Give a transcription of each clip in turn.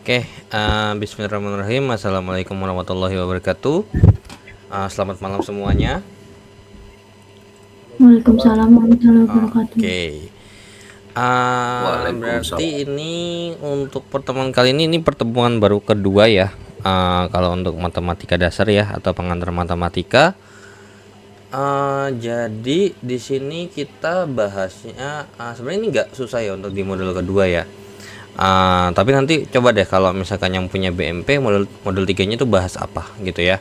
Oke, bismillahirrahmanirrahim. Assalamualaikum warahmatullahi wabarakatuh. Selamat malam semuanya. Waalaikumsalam warahmatullahi wabarakatuh. Oke, berarti Waalaikumsalam. ini untuk pertemuan kali ini pertemuan baru kedua ya. Kalau untuk matematika dasar ya atau pengantar matematika. Jadi di sini kita bahasnya sebenarnya ini nggak susah ya untuk di modul kedua ya. Tapi nanti coba deh kalau misalkan yang punya BMP modul 3-nya itu bahas apa gitu ya.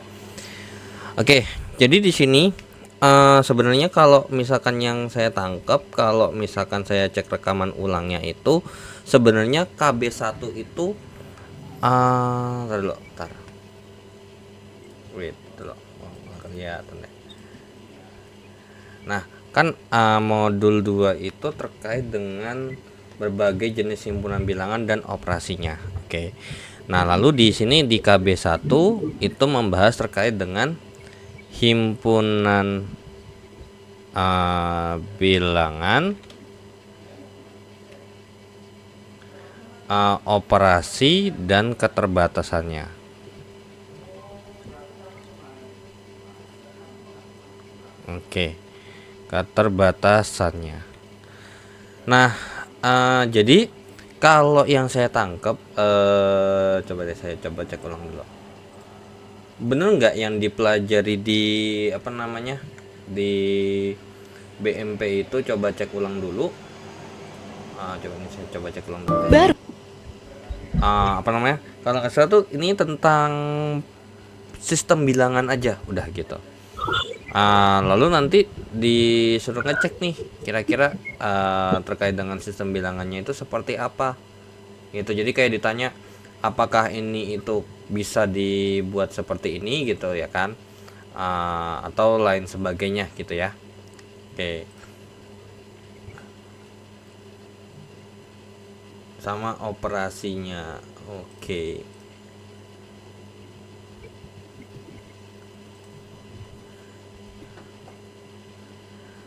Oke, jadi di sini sebenarnya kalau misalkan yang saya tangkap, kalau misalkan saya cek rekaman ulangnya itu sebenarnya KB1 itu ntar dulu, ntar. Wait dulu. Oh, nggak kelihatan deh. Nah, kan modul 2 itu terkait dengan berbagai jenis himpunan bilangan dan operasinya. Oke. Nah, lalu di sini di KB1 itu membahas terkait dengan himpunan bilangan, operasi dan keterbatasannya. Oke, keterbatasannya. Nah, jadi kalau yang saya tangkap, coba deh saya coba cek ulang dulu. Bener nggak yang dipelajari di apa namanya di BMP itu, coba cek ulang dulu. Coba ini saya coba cek ulang dulu. Baru. Apa namanya? Kalau nggak salah tuh ini tentang sistem bilangan aja, udah gitu. Lalu nanti disuruh ngecek nih kira-kira terkait dengan sistem bilangannya itu seperti apa gitu. Jadi kayak ditanya apakah ini itu bisa dibuat seperti ini gitu ya kan, atau lain sebagainya gitu ya. Oke, sama operasinya. Oke.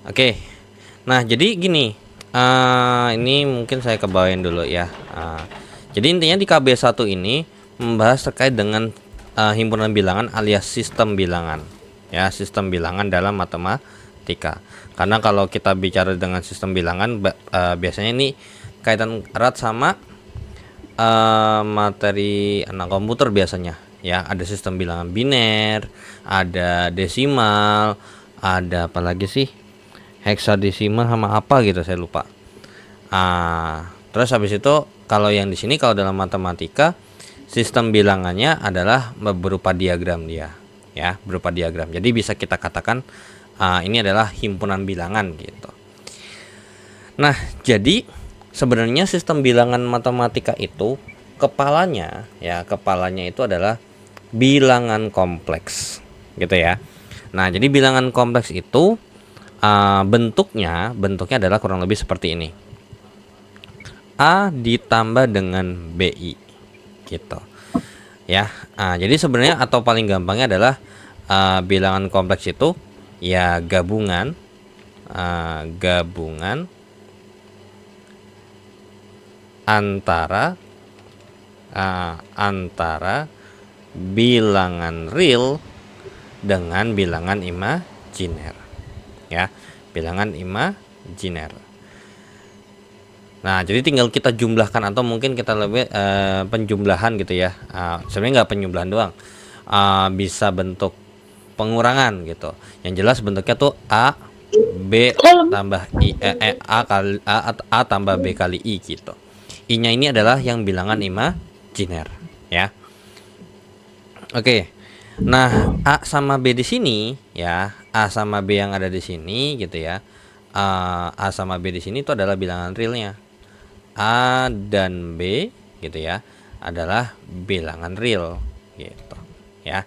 Oke, nah jadi gini, ini mungkin saya kebawain dulu ya. Jadi intinya di KB1 ini membahas terkait dengan himpunan bilangan alias sistem bilangan, ya sistem bilangan dalam matematika. Karena kalau kita bicara dengan sistem bilangan, biasanya ini kaitan erat sama materi anak komputer biasanya. Ya, ada sistem bilangan biner, ada desimal, ada apa lagi sih? Heksadesimal sama apa gitu saya lupa. Terus habis itu kalau yang di sini kalau dalam matematika sistem bilangannya adalah berupa diagram dia, ya berupa diagram. Jadi bisa kita katakan ini adalah himpunan bilangan gitu. Nah, jadi sebenarnya sistem bilangan matematika itu kepalanya itu adalah bilangan kompleks gitu ya. Nah, jadi bilangan kompleks itu bentuknya adalah kurang lebih seperti ini. A ditambah dengan BI gitu ya. Jadi sebenarnya atau paling gampangnya adalah bilangan kompleks itu ya gabungan antara bilangan real dengan bilangan imajiner, ya bilangan imajiner. Nah, jadi tinggal kita jumlahkan atau mungkin kita lebih penjumlahan gitu ya. Sebenarnya nggak penjumlahan doang, bisa bentuk pengurangan gitu. Yang jelas bentuknya tuh A B tambah I, A tambah B kali I gitu. I-nya ini adalah yang bilangan imajiner ya. Oke. Nah, A sama B di sini ya, A sama B yang ada di sini gitu ya. A sama B di sini itu adalah bilangan realnya. A dan B gitu ya adalah bilangan real gitu ya.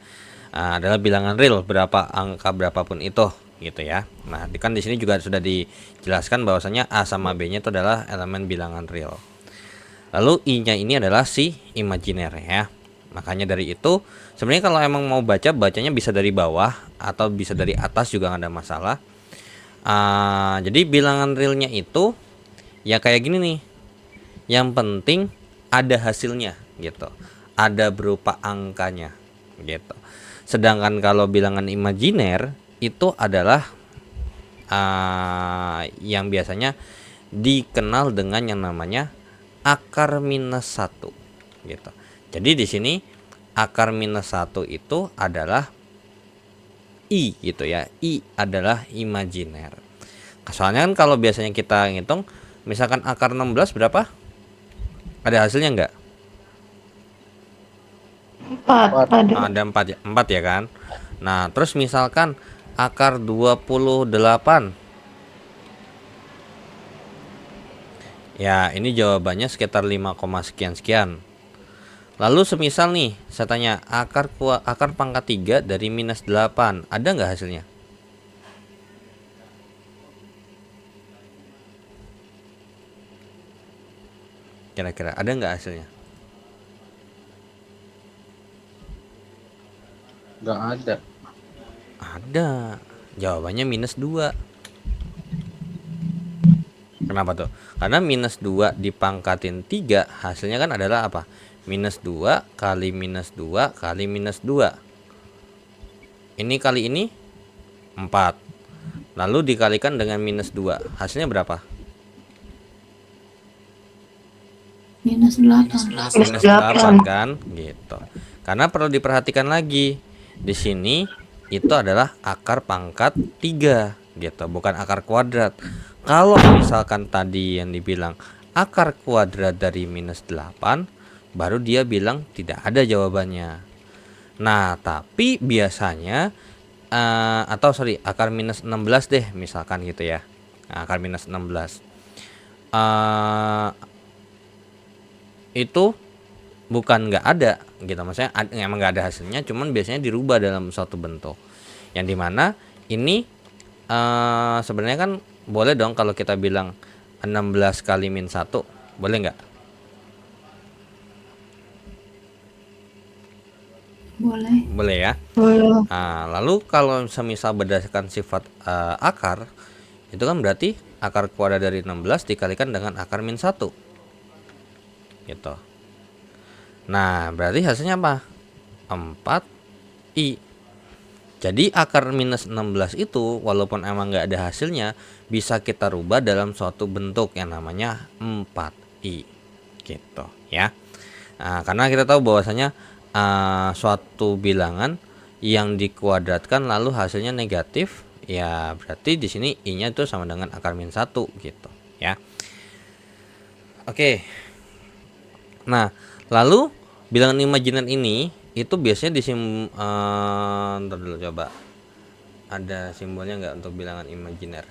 Adalah bilangan real berapa angka berapapun itu gitu ya. Nah, kan di sini juga sudah dijelaskan bahwasanya A sama B-nya itu adalah elemen bilangan real. Lalu I-nya ini adalah si imajiner ya. Makanya dari itu sebenarnya kalau emang mau bacanya bisa dari bawah atau bisa dari atas juga nggak ada masalah. Jadi bilangan realnya itu ya kayak gini nih. Yang penting ada hasilnya gitu. Ada berupa angkanya gitu. Sedangkan kalau bilangan imajiner itu adalah yang biasanya dikenal dengan yang namanya akar minus 1 gitu. Jadi di sini akar minus 1 itu adalah I gitu ya. I adalah imajiner. Soalnya kan kalau biasanya kita ngitung misalkan akar 16 berapa? Ada hasilnya enggak? 4 ada. Ada 4 ya, 4 ya kan. Nah, terus misalkan akar 28. Ya, ini jawabannya sekitar 5, sekian sekian. Lalu semisal nih, saya tanya akar pangkat 3 dari minus 8, ada nggak hasilnya? Kira-kira ada nggak hasilnya? Nggak ada. Ada. Jawabannya minus 2. Kenapa tuh? Karena minus 2 dipangkatin 3 hasilnya kan adalah apa? Minus 2 kali minus 2 kali minus 2. Ini kali ini 4. Lalu dikalikan dengan minus 2. Hasilnya berapa? Minus 8. Minus 8 kan? Gitu. Karena perlu diperhatikan lagi. Di sini itu adalah akar pangkat 3 gitu, bukan akar kuadrat. Kalau misalkan tadi yang dibilang akar kuadrat dari minus 8, baru dia bilang tidak ada jawabannya. Nah, tapi biasanya akar minus 16 deh misalkan gitu ya. Nah, akar minus 16 itu bukan nggak ada gitu, maksudnya emang nggak ada hasilnya, cuman biasanya dirubah dalam suatu bentuk yang dimana ini sebenarnya kan boleh dong kalau kita bilang 16 kali min 1, boleh nggak? Boleh. Boleh ya. Boleh. Nah, lalu kalau semisal berdasarkan sifat akar, itu kan berarti akar kuadrat dari 16 dikalikan dengan akar min 1 gitu. Nah, berarti hasilnya apa? 4i. Jadi akar minus 16 itu walaupun emang nggak ada hasilnya, bisa kita rubah dalam suatu bentuk yang namanya 4i gitu ya. Nah, karena kita tahu bahwasanya suatu bilangan yang dikuadratkan lalu hasilnya negatif, ya berarti di sini i-nya itu sama dengan akar min 1 gitu ya. Oke. Nah, lalu bilangan imajiner ini itu biasanya ntar dulu coba. Ada simbolnya nggak untuk bilangan imajiner?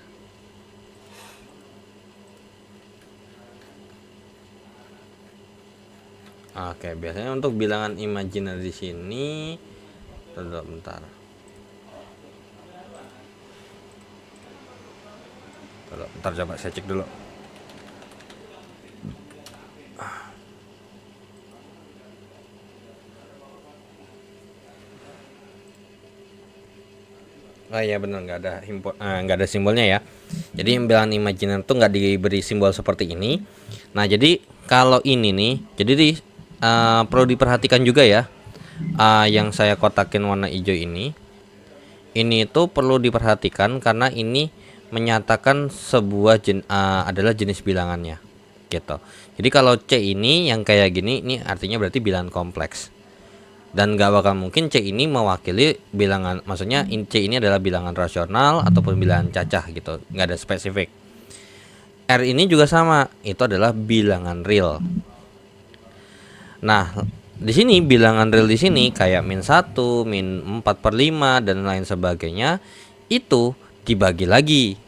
Oke, biasanya untuk bilangan imajiner di sini, bentar. Bentar coba saya cek dulu. Oh iya benar, nggak ada simbolnya ya. Jadi bilangan imajiner itu nggak diberi simbol seperti ini. Nah jadi kalau ini nih, jadi perlu diperhatikan juga ya. Yang saya kotakin warna hijau ini itu perlu diperhatikan karena ini menyatakan sebuah adalah jenis bilangannya, gitu. Jadi kalau C ini yang kayak gini, ini artinya berarti bilangan kompleks. Dan gak bakal mungkin C ini mewakili bilangan, maksudnya C ini adalah bilangan rasional ataupun bilangan cacah gitu, nggak ada spesifik. R ini juga sama, itu adalah bilangan real. Nah, di sini bilangan real di sini kayak min 1, min 4/5 dan lain sebagainya itu dibagi lagi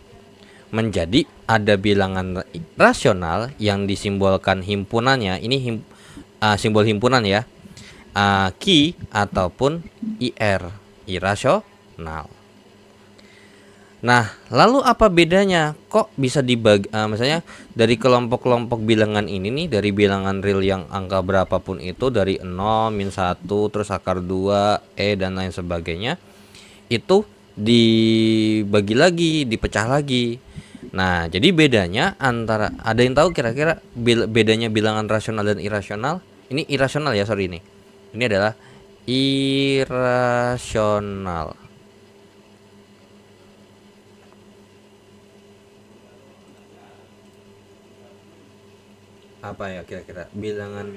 menjadi ada bilangan rasional yang disimbolkan himpunannya. Ini simbol himpunan ya. Ki ataupun IR, irasional. Nah, lalu apa bedanya? Kok bisa dibagi misalnya dari kelompok-kelompok bilangan ini nih, dari bilangan real yang angka berapapun itu, dari 0, min 1, terus akar 2, dan lain sebagainya, itu dibagi lagi, dipecah lagi. Nah, jadi bedanya antara, ada yang tahu kira-kira bedanya bilangan rasional dan irasional? Ini irasional ya, sorry ini. Ini adalah irasional. Apa ya kira-kira bilangan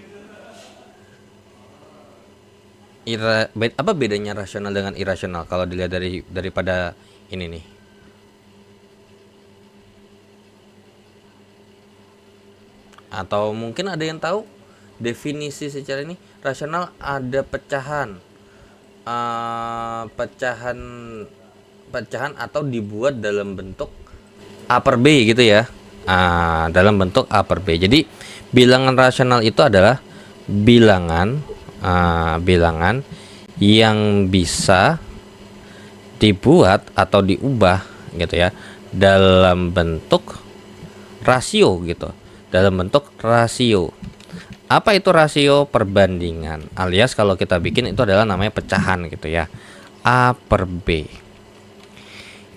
apa bedanya rasional dengan irasional kalau dilihat daripada ini nih? Atau mungkin ada yang tahu definisi secara ini? Rasional ada pecahan, pecahan atau dibuat dalam bentuk A per B gitu ya. Dalam bentuk A per B. Jadi bilangan rasional itu adalah bilangan yang bisa dibuat atau diubah gitu ya dalam bentuk rasio gitu. Dalam bentuk rasio. Apa itu rasio? Perbandingan, alias kalau kita bikin itu adalah namanya pecahan gitu ya. A per B.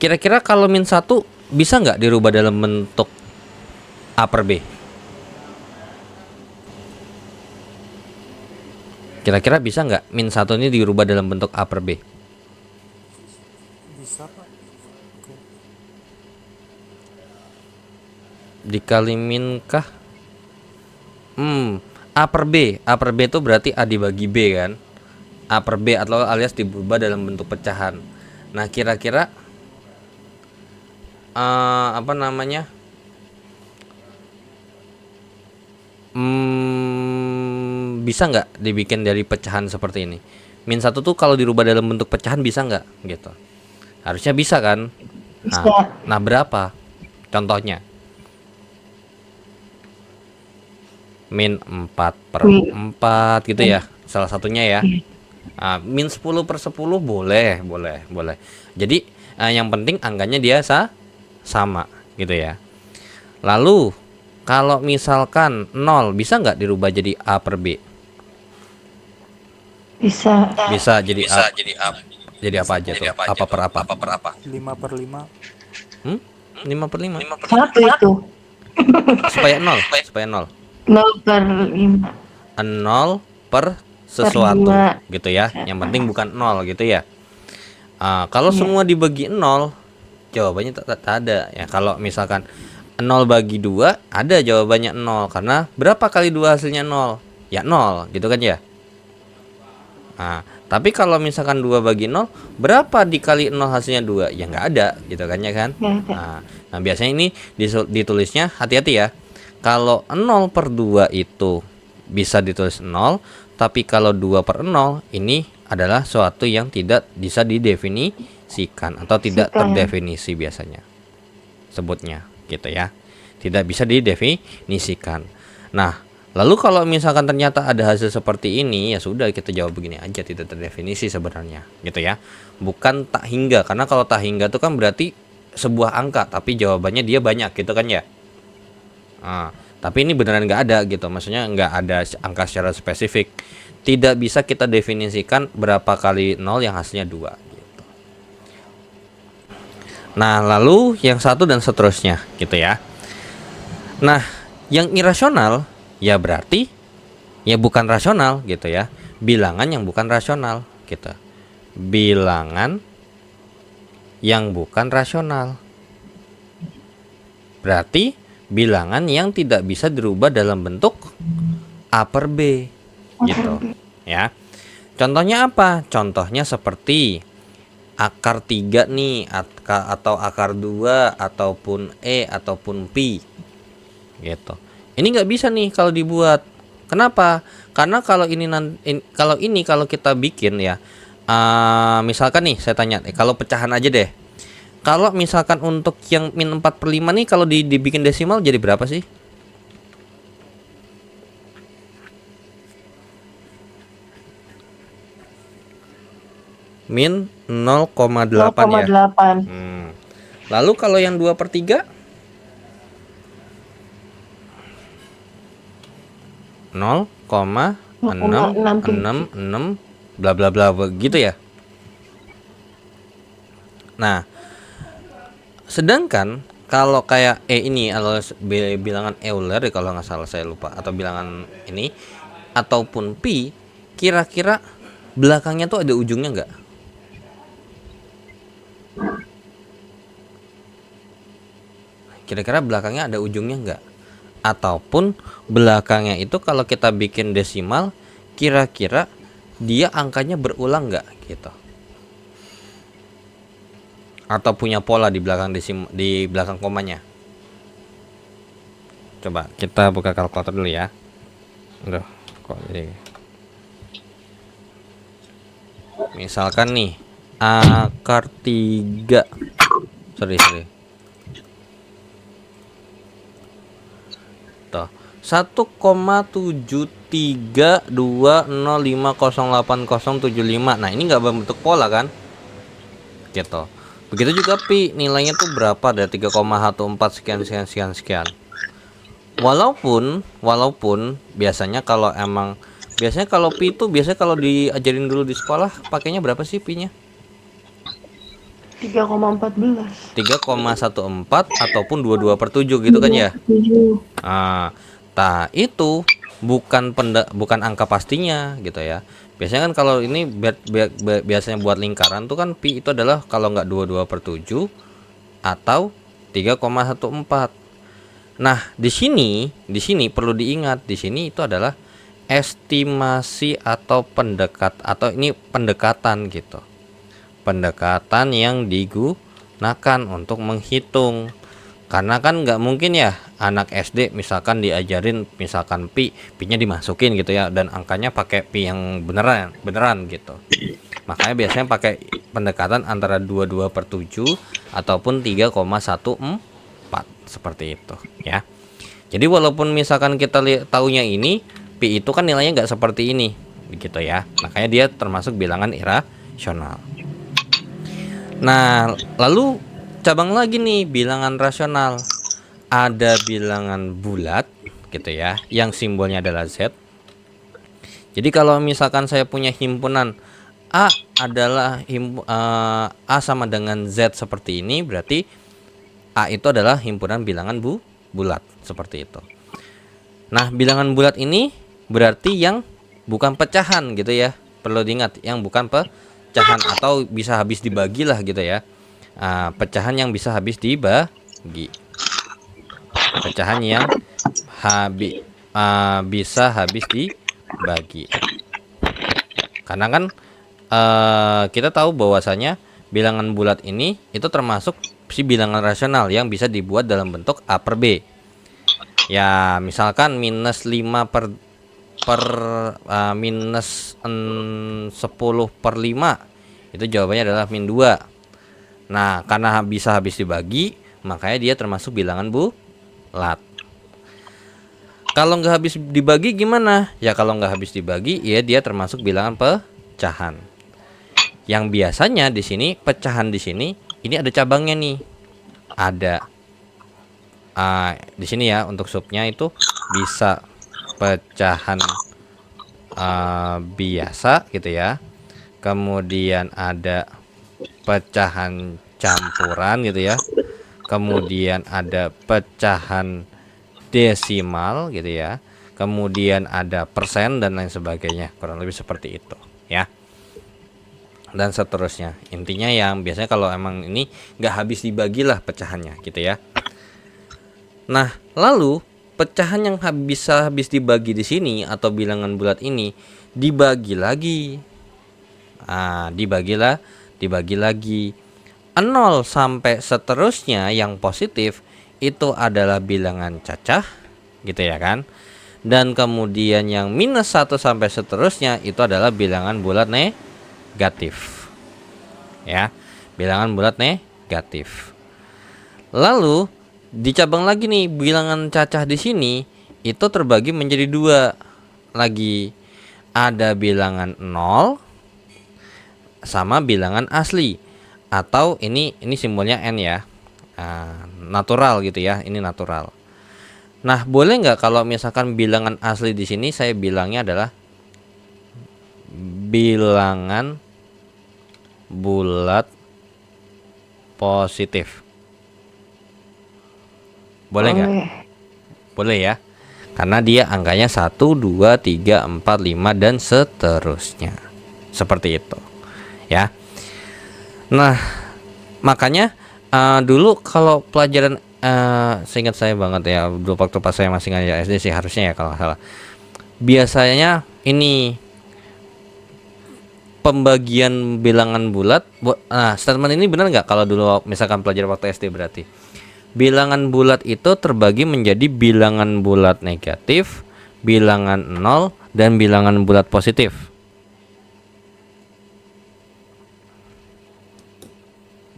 Kira-kira kalau min 1 bisa nggak dirubah dalam bentuk A per B? Kira-kira bisa nggak min 1 ini dirubah dalam bentuk A per B? Bisa Pak. Oke. Dikali min kah? A per B. A per B itu berarti A dibagi B kan? A per B atau alias dirubah dalam bentuk pecahan. Nah kira-kira apa namanya? Bisa nggak dibikin dari pecahan seperti ini? Min 1 tuh kalau dirubah dalam bentuk pecahan bisa nggak gitu? Harusnya bisa kan? Nah berapa contohnya? Min 4 per 4 gitu ya, salah satunya ya. Min 10 per 10 boleh. Jadi yang penting angkanya dia sama gitu ya. Lalu kalau misalkan 0 bisa nggak dirubah jadi A per B? Bisa. Bisa jadi A. Jadi apa aja tuh? Apa per apa? 5 per 5. 5 per 5. Satu itu. Supaya 0. 0 per 5. 0 per sesuatu dua. gitu ya. Yang penting bukan 0 gitu ya. Kalau semua dibagi 0, jawabannya tak ada ya. Kalau misalkan 0 bagi 2, ada jawabannya 0 karena berapa kali 2 hasilnya 0? Ya 0 gitu kan ya. Tapi kalau misalkan 2 bagi 0, berapa dikali 0 hasilnya 2? Ya nggak ada gitu kan ya kan. Nah biasanya ini ditulisnya hati-hati ya. Kalau 0 per 2 itu bisa ditulis 0, tapi kalau 2 per 0 ini adalah suatu yang tidak bisa didefinisikan atau tidak terdefinisi biasanya sebutnya gitu ya. Tidak bisa didefinisikan. Nah, lalu kalau misalkan ternyata ada hasil seperti ini, ya sudah kita jawab begini aja, tidak terdefinisi sebenarnya gitu ya. Bukan tak hingga, karena kalau tak hingga itu kan berarti sebuah angka tapi jawabannya dia banyak gitu kan ya. Tapi ini beneran nggak ada gitu, maksudnya nggak ada angka secara spesifik. Tidak bisa kita definisikan berapa kali 0 yang hasilnya 2 gitu. Nah lalu yang satu dan seterusnya gitu ya. Nah yang irasional ya berarti ya bukan rasional gitu ya. Bilangan yang bukan rasional gitu. Bilangan yang bukan rasional berarti bilangan yang tidak bisa dirubah dalam bentuk A per B gitu ya. Contohnya apa? Contohnya seperti akar 3 nih, atau akar 2 ataupun E ataupun Pi gitu. Ini nggak bisa nih kalau dibuat. Kenapa? Karena kalau kalau kita bikin ya, misalkan nih saya tanya, kalau pecahan aja deh. Kalau misalkan untuk yang min 4 per 5 nih, kalau dibikin desimal jadi berapa sih? Min 0,8 ya. Lalu kalau yang 2 per 3? 0,666 bla bla bla begitu ya. Nah, sedangkan kalau kayak ini, bilangan Euler kalau nggak salah, saya lupa, atau bilangan ini ataupun pi, kira-kira belakangnya tuh ada ujungnya nggak? Kira-kira belakangnya ada ujungnya nggak? Ataupun belakangnya itu kalau kita bikin desimal, kira-kira dia angkanya berulang nggak gitu? Atau punya pola di belakang di belakang komanya? Coba kita buka kalkulator dulu ya. Aduh, kok jadi. Misalkan nih akar 3. Sorry. Tuh, 1,7320508075. Nah, ini nggak berbentuk pola kan? Gitu. Begitu juga pi, nilainya tuh berapa? Dari 3,14 sekian. Walaupun biasanya kalau pi itu biasanya kalau diajarin dulu di sekolah pakainya berapa sih pi-nya? 3,14. 3,14 ataupun 22/7 gitu kan ya? 7. Nah, itu bukan angka pastinya gitu ya. Biasanya kan kalau ini biasanya buat lingkaran tuh kan pi itu adalah kalau nggak 22/7 atau 3,14. Nah, di sini perlu diingat, di sini itu adalah estimasi atau pendekatan gitu. Pendekatan yang digunakan untuk menghitung. Karena kan nggak mungkin ya anak SD misalkan diajarin misalkan pi-nya dimasukin gitu ya, dan angkanya pakai pi yang beneran gitu. Makanya biasanya pakai pendekatan antara 22/7 ataupun 3,14 seperti itu ya. Jadi walaupun misalkan kita taunya ini pi itu kan nilainya nggak seperti ini begitu ya. Makanya dia termasuk bilangan irasional. Nah, lalu cabang lagi nih bilangan rasional. Ada bilangan bulat gitu ya, yang simbolnya adalah Z. Jadi kalau misalkan saya punya himpunan A adalah A sama dengan Z seperti ini, berarti A itu adalah himpunan bilangan bulat seperti itu. Nah, bilangan bulat ini berarti yang bukan pecahan gitu ya. Perlu diingat, yang bukan pecahan atau bisa habis dibagi lah gitu ya. Pecahan yang bisa habis dibagi. Pecahan yang bisa habis dibagi. Karena kan kita tahu bahwasanya bilangan bulat ini itu termasuk si bilangan rasional yang bisa dibuat dalam bentuk A per B. Ya, misalkan minus 5 minus 10/5 itu jawabannya adalah min 2. Nah, karena bisa habis dibagi, makanya dia termasuk bilangan bulat. Kalau nggak habis dibagi gimana? Ya kalau nggak habis dibagi, ya dia termasuk bilangan pecahan. Yang biasanya di sini pecahan di sini ini ada cabangnya nih. Ada di sini ya untuk subnya itu bisa pecahan biasa gitu ya. Kemudian ada pecahan campuran gitu ya. Kemudian ada pecahan desimal gitu ya. Kemudian ada persen dan lain sebagainya. Kurang lebih seperti itu ya. Dan seterusnya. Intinya yang biasanya kalau emang ini nggak habis dibagi lah pecahannya gitu ya. Nah, lalu pecahan yang bisa habis dibagi di sini atau bilangan bulat ini dibagi lagi. Dibagi lagi. 0 sampai seterusnya yang positif itu adalah bilangan cacah gitu ya kan. Dan kemudian yang minus 1 sampai seterusnya itu adalah bilangan bulat negatif. Ya, bilangan bulat negatif. Lalu dicabang lagi nih, bilangan cacah di sini itu terbagi menjadi 2 lagi. Ada bilangan 0 sama bilangan asli, atau ini simbolnya n ya. Natural gitu ya, ini natural. Nah, boleh nggak kalau misalkan bilangan asli di sini saya bilangnya adalah bilangan bulat positif? Boleh nggak? Boleh ya. Karena dia angkanya 1, 2, 3, 4, 5 dan seterusnya. Seperti itu. Ya. Nah, makanya dulu kalau pelajaran seingat saya banget ya, dulu waktu pas saya masih ngajar SD sih harusnya ya kalau nggak salah. Biasanya ini pembagian bilangan bulat. Nah, statement ini benar nggak kalau dulu misalkan pelajaran waktu SD berarti? Bilangan bulat itu terbagi menjadi bilangan bulat negatif, bilangan 0, dan bilangan bulat positif.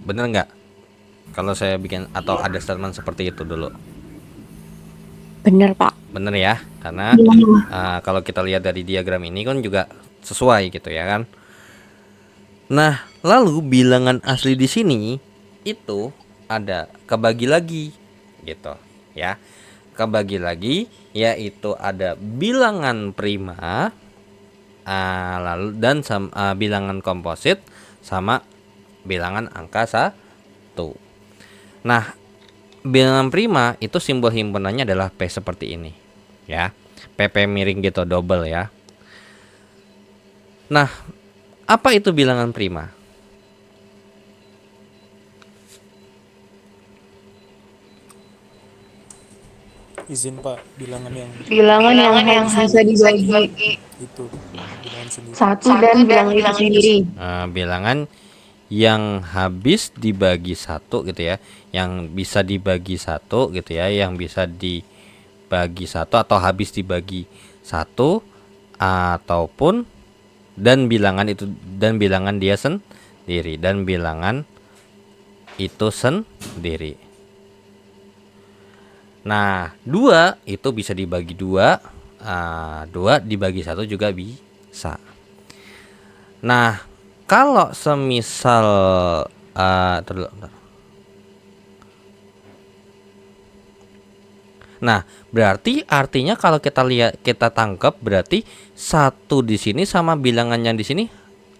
Bener nggak? Kalau saya bikin atau ada statement seperti itu dulu. Bener, Pak. Bener ya, karena kalau kita lihat dari diagram ini kan juga sesuai gitu ya kan. Nah, lalu bilangan asli di sini itu ada kebagi lagi gitu ya. Kebagi lagi yaitu ada bilangan prima lalu dan bilangan komposit sama bilangan angka 1. Nah, bilangan prima itu simbol himpunannya adalah P seperti ini ya. PP miring gitu, double ya. Nah, apa itu bilangan prima? Izin Pak, bilangan yang Bilangan yang bisa dibagi itu bilangan sendiri. satu dan bilangan itu sendiri. Bilangan yang habis dibagi satu gitu ya, yang bisa dibagi satu gitu ya, yang bisa dibagi satu atau habis dibagi satu, ataupun dan bilangan itu dan bilangan dia sendiri dan bilangan itu sendiri. Nah, 2 itu bisa dibagi 2, 2 dibagi 1 juga bisa. Nah, kalau semisal bentar. Nah, berarti artinya kalau kita lihat, kita tangkap berarti 1 di sini sama bilangan yang di sini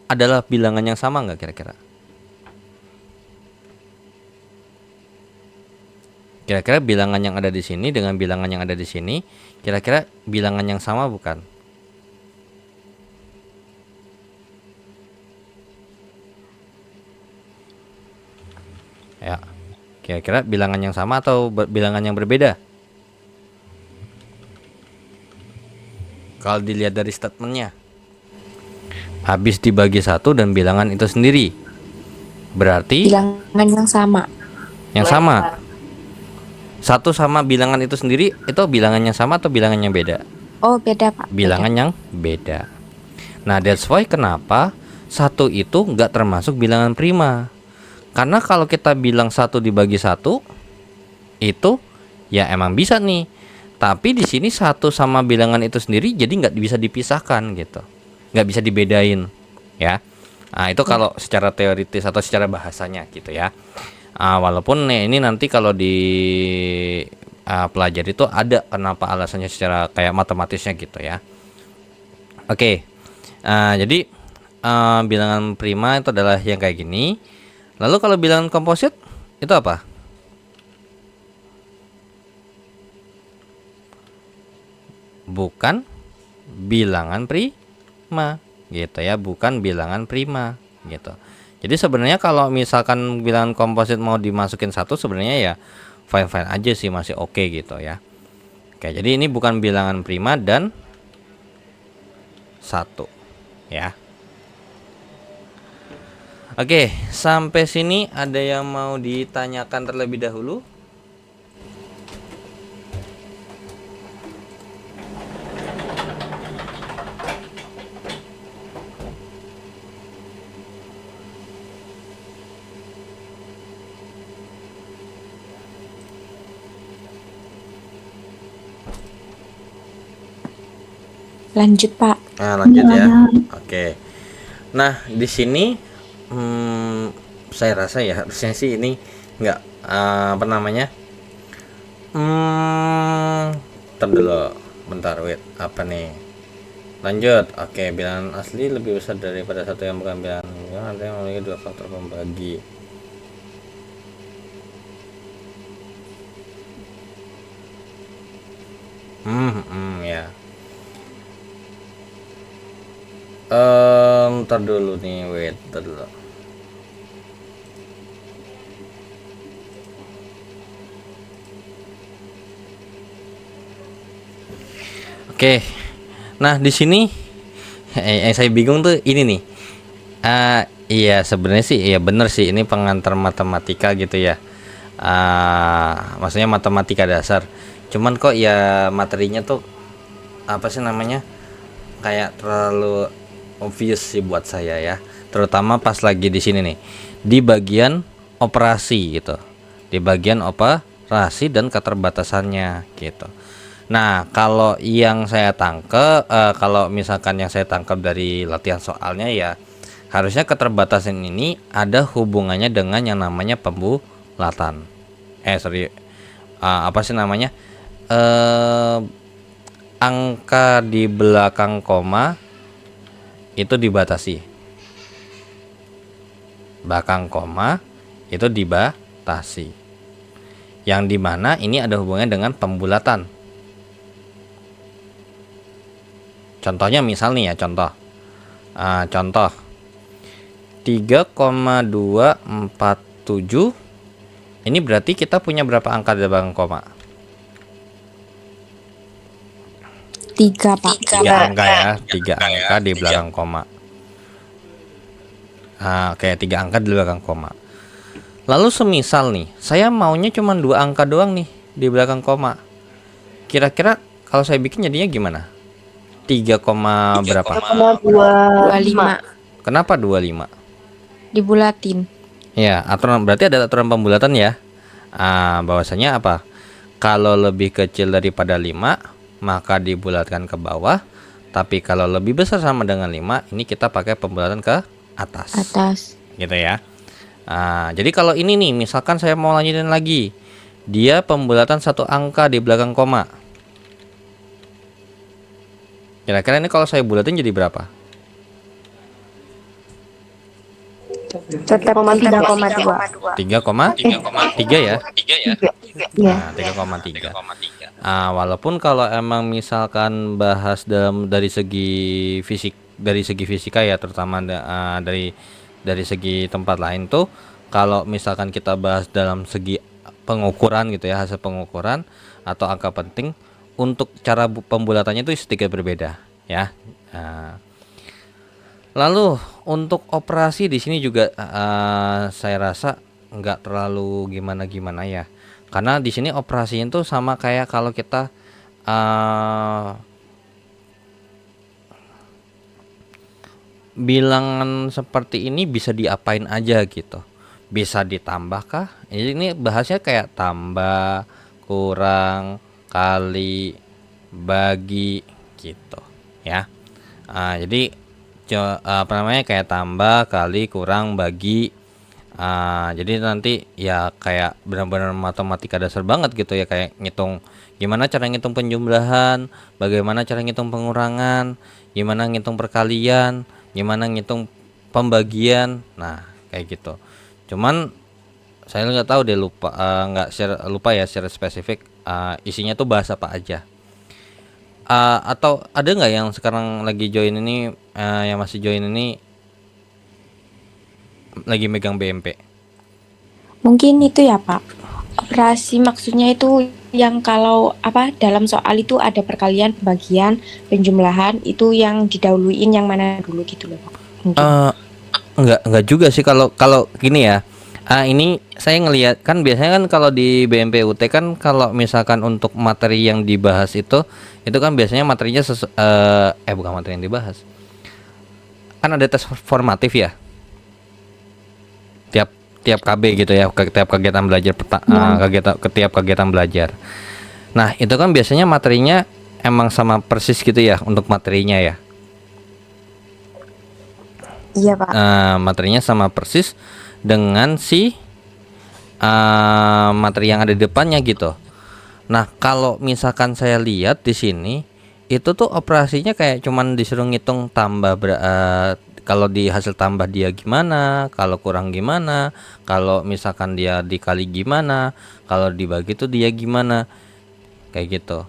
adalah bilangan yang sama nggak kira-kira? Kira-kira bilangan yang ada di sini dengan bilangan yang ada di sini, kira-kira bilangan yang sama bukan? Ya, kira-kira bilangan yang sama atau bilangan yang berbeda? Kalau dilihat dari statementnya, habis dibagi 1 dan bilangan itu sendiri, berarti Bilangan yang sama. yang sama. 1 sama bilangan itu sendiri itu bilangannya sama atau bilangannya beda? Oh, beda, Pak. Bilangan yang beda. Nah, that's why kenapa 1 itu nggak termasuk bilangan prima. Karena kalau kita bilang 1 dibagi 1 itu ya emang bisa nih. Tapi di sini 1 sama bilangan itu sendiri jadi nggak bisa dipisahkan gitu. Nggak bisa dibedain ya. Nah, itu kalau secara teoritis atau secara bahasanya gitu ya. Walaupun ini nanti kalau di pelajari itu ada kenapa alasannya secara kayak matematisnya gitu ya. Oke. Jadi bilangan prima itu adalah yang kayak gini. Lalu kalau bilangan komposit itu apa? Bukan bilangan prima gitu ya, bukan bilangan prima gitu. Jadi sebenarnya kalau misalkan bilangan komposit mau dimasukin 1 sebenarnya ya fine-fine aja sih, masih oke gitu ya. Oke, jadi ini bukan bilangan prima dan 1 ya. Oke, sampai sini ada yang mau ditanyakan terlebih dahulu? Lanjut, Pak. Lanjut ya. Oke. Nah, di sini saya rasa ya harusnya sih ini nggak apa namanya? Bentar dulu, bentar, wait, apa nih? Lanjut. Oke, bilangan asli lebih besar daripada 1 yang bukan bilangan ada yang memiliki 2 faktor pembagi. Ya. Ntar dulu nih, wait, ntar dulu. Oke. Nah, di sini yang saya bingung tuh ini nih. Iya sebenarnya sih iya bener sih, ini pengantar matematika gitu ya. Maksudnya matematika dasar. Cuman kok ya materinya tuh apa sih namanya? Kayak terlalu obvious sih buat saya ya. Terutama pas lagi di sini nih. Di bagian operasi gitu. Di bagian operasi dan keterbatasannya gitu. Nah, kalau yang saya tangkep, kalau misalkan yang saya tangkap dari latihan soalnya ya, harusnya keterbatasan ini ada hubungannya dengan yang namanya pembulatan. Sorry, apa sih namanya? Eh, Angka di belakang koma itu dibatasi. Belakang koma itu dibatasi. Yang dimana ini ada hubungannya dengan pembulatan. Contohnya misal nih ya, contoh 3,247 ini berarti kita punya berapa angka di belakang koma? 3, Pak. 3 angka ya, 3 angka di belakang koma. Oke, 3 angka di belakang koma. Lalu semisal nih, saya maunya cuma 2 angka doang nih di belakang koma. Kira-kira kalau saya bikin jadinya gimana? 3, berapa? 25 Kenapa 25? dibulatin. Ya, aturan berarti ada aturan pembulatan ya. Bahwasanya apa? Kalau lebih kecil daripada 5, maka dibulatkan ke bawah. Tapi kalau lebih besar sama dengan 5, ini kita pakai pembulatan ke atas. Gitu ya. Jadi kalau ini nih, misalkan saya mau lanjutin lagi. Dia pembulatan 1 angka di belakang koma. Kira-kira ini kalau saya bulatin jadi berapa? Tetap 3,2. 3,3 ya. Iya. 3,3. Walaupun kalau emang misalkan bahas dari segi fisika ya, terutama dari segi tempat lain tuh, kalau misalkan kita bahas dalam segi pengukuran gitu ya, hasil pengukuran atau angka penting, untuk cara pembulatannya itu sedikit berbeda ya. Lalu untuk operasi di sini juga saya rasa nggak terlalu gimana-gimana ya, karena di sini operasinya tuh sama kayak kalau kita bilangan seperti ini bisa diapain aja gitu, bisa ditambahkah? Ini bahasnya kayak tambah, kurang, kali, bagi gitu ya. Jadi apa namanya, kayak tambah, kali, kurang, bagi. Jadi nanti ya kayak benar-benar matematika dasar banget gitu ya, kayak ngitung gimana cara ngitung penjumlahan, bagaimana cara ngitung pengurangan, gimana ngitung perkalian, gimana ngitung pembagian. Nah, kayak gitu. Cuman saya nggak tahu deh, lupa ya secara spesifik isinya tuh bahas apa aja. Atau ada nggak yang sekarang lagi join ini, yang masih join ini lagi megang BMP? Mungkin itu ya, Pak. Operasi maksudnya itu yang kalau dalam soal itu ada perkalian, pembagian, penjumlahan, itu yang didahuluin yang mana dulu gitu loh, Pak. Mungkin. Enggak juga sih, kalau gini ya. Ini saya ngelihat kan biasanya kan kalau di BMPUT kan, kalau misalkan untuk materi yang dibahas itu kan biasanya materinya bukan materi yang dibahas. Kan ada tes formatif ya. Tiap KB gitu ya, tiap kegiatan belajar tiap kegiatan belajar. Nah, itu kan biasanya materinya emang sama persis gitu ya untuk materinya ya. Iya, Pak. Materinya sama persis dengan si materi yang ada di depannya gitu. Nah, kalau misalkan saya lihat di sini itu tuh operasinya kayak cuman disuruh ngitung tambah kalau di hasil tambah dia gimana, kalau kurang gimana, kalau misalkan dia dikali gimana, kalau dibagi tuh dia gimana, kayak gitu.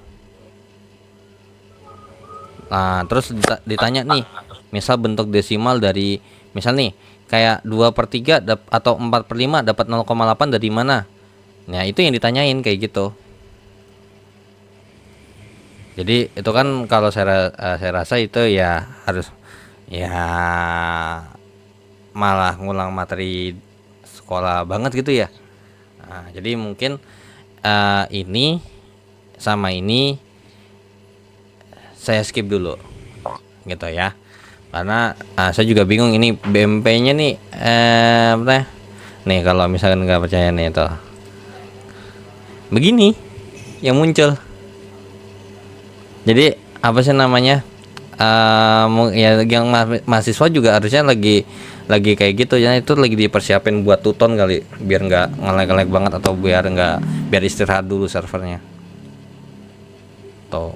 Nah, terus ditanya nih, misal bentuk desimal dari, misal nih, kayak 2/3 atau 4/5 dapat 0,8 dari mana? Nah, itu yang ditanyain kayak gitu. Jadi itu kan kalau saya rasa itu ya harus ya malah ngulang materi sekolah banget gitu ya. Nah, jadi mungkin ini sama ini saya skip dulu gitu ya, karena saya juga bingung ini BMP-nya nih apa ya? Nih kalau misalkan nggak percaya nih itu begini yang muncul. Jadi apa sih namanya, ya yang mahasiswa juga harusnya lagi kayak gitu ya, itu lagi dipersiapin buat tuton kali, biar nggak nge-lag banget, atau biar istirahat dulu servernya tuh.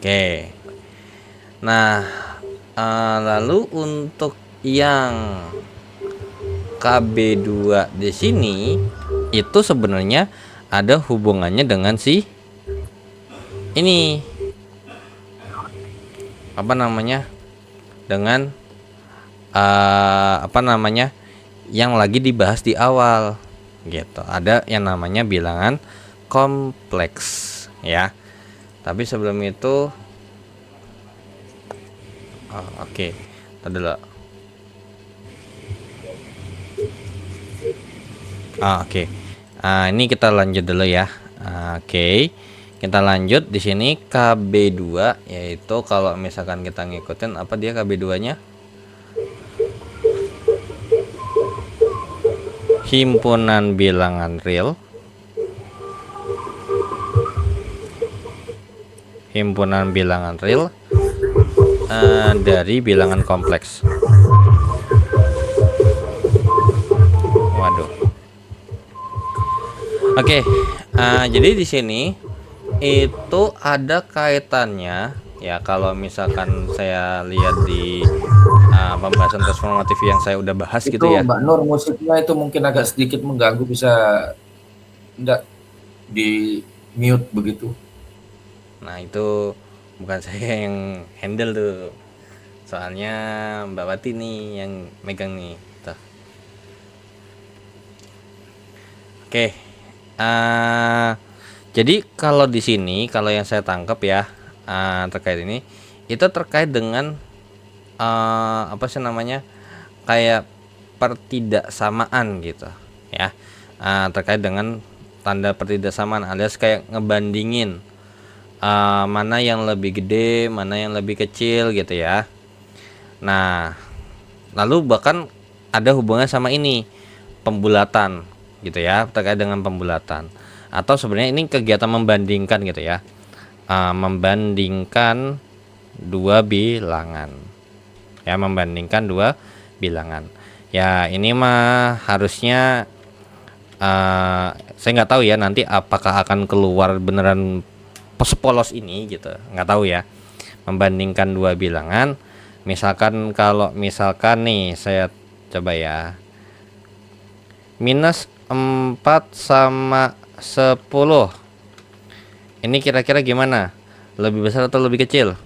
Oke, nah lalu untuk yang KB2 di sini itu sebenarnya ada hubungannya dengan si ini apa namanya, dengan apa namanya yang lagi dibahas di awal gitu. Ada yang namanya bilangan kompleks ya. Tapi sebelum itu oke. Tadi dulu. Oke. Ini kita lanjut dulu ya. Oke. Kita lanjut di sini KB2, yaitu kalau misalkan kita ngikutin apa dia KB2-nya? Himpunan bilangan real. Himpunan bilangan real dari bilangan kompleks. Waduh. Oke. Jadi di sini itu ada kaitannya ya, kalau misalkan saya lihat di pembahasan transformatif yang saya udah bahas Itu gitu ya. Mbak Nur, musiknya itu mungkin agak sedikit mengganggu, bisa enggak di mute begitu? Nah, itu bukan saya yang handle tuh, soalnya Mbak Wati nih yang megang nih tuh. Oke. Jadi kalau di sini, kalau yang saya tangkap ya terkait ini, itu terkait dengan apa sih namanya, kayak pertidaksamaan gitu ya, terkait dengan tanda pertidaksamaan, alias kayak ngebandingin mana yang lebih gede, mana yang lebih kecil gitu ya. Nah, lalu bahkan ada hubungan sama ini, pembulatan gitu ya, terkait dengan pembulatan. Atau sebenarnya ini kegiatan membandingkan gitu ya, membandingkan dua bilangan ya, membandingkan dua bilangan ya. Ini mah harusnya saya nggak tahu ya nanti apakah akan keluar beneran sepolos ini gitu, nggak tahu ya. Membandingkan dua bilangan, misalkan kalau misalkan nih saya coba ya, minus 4 sama 10. Ini kira-kira gimana? Lebih besar atau lebih kecil?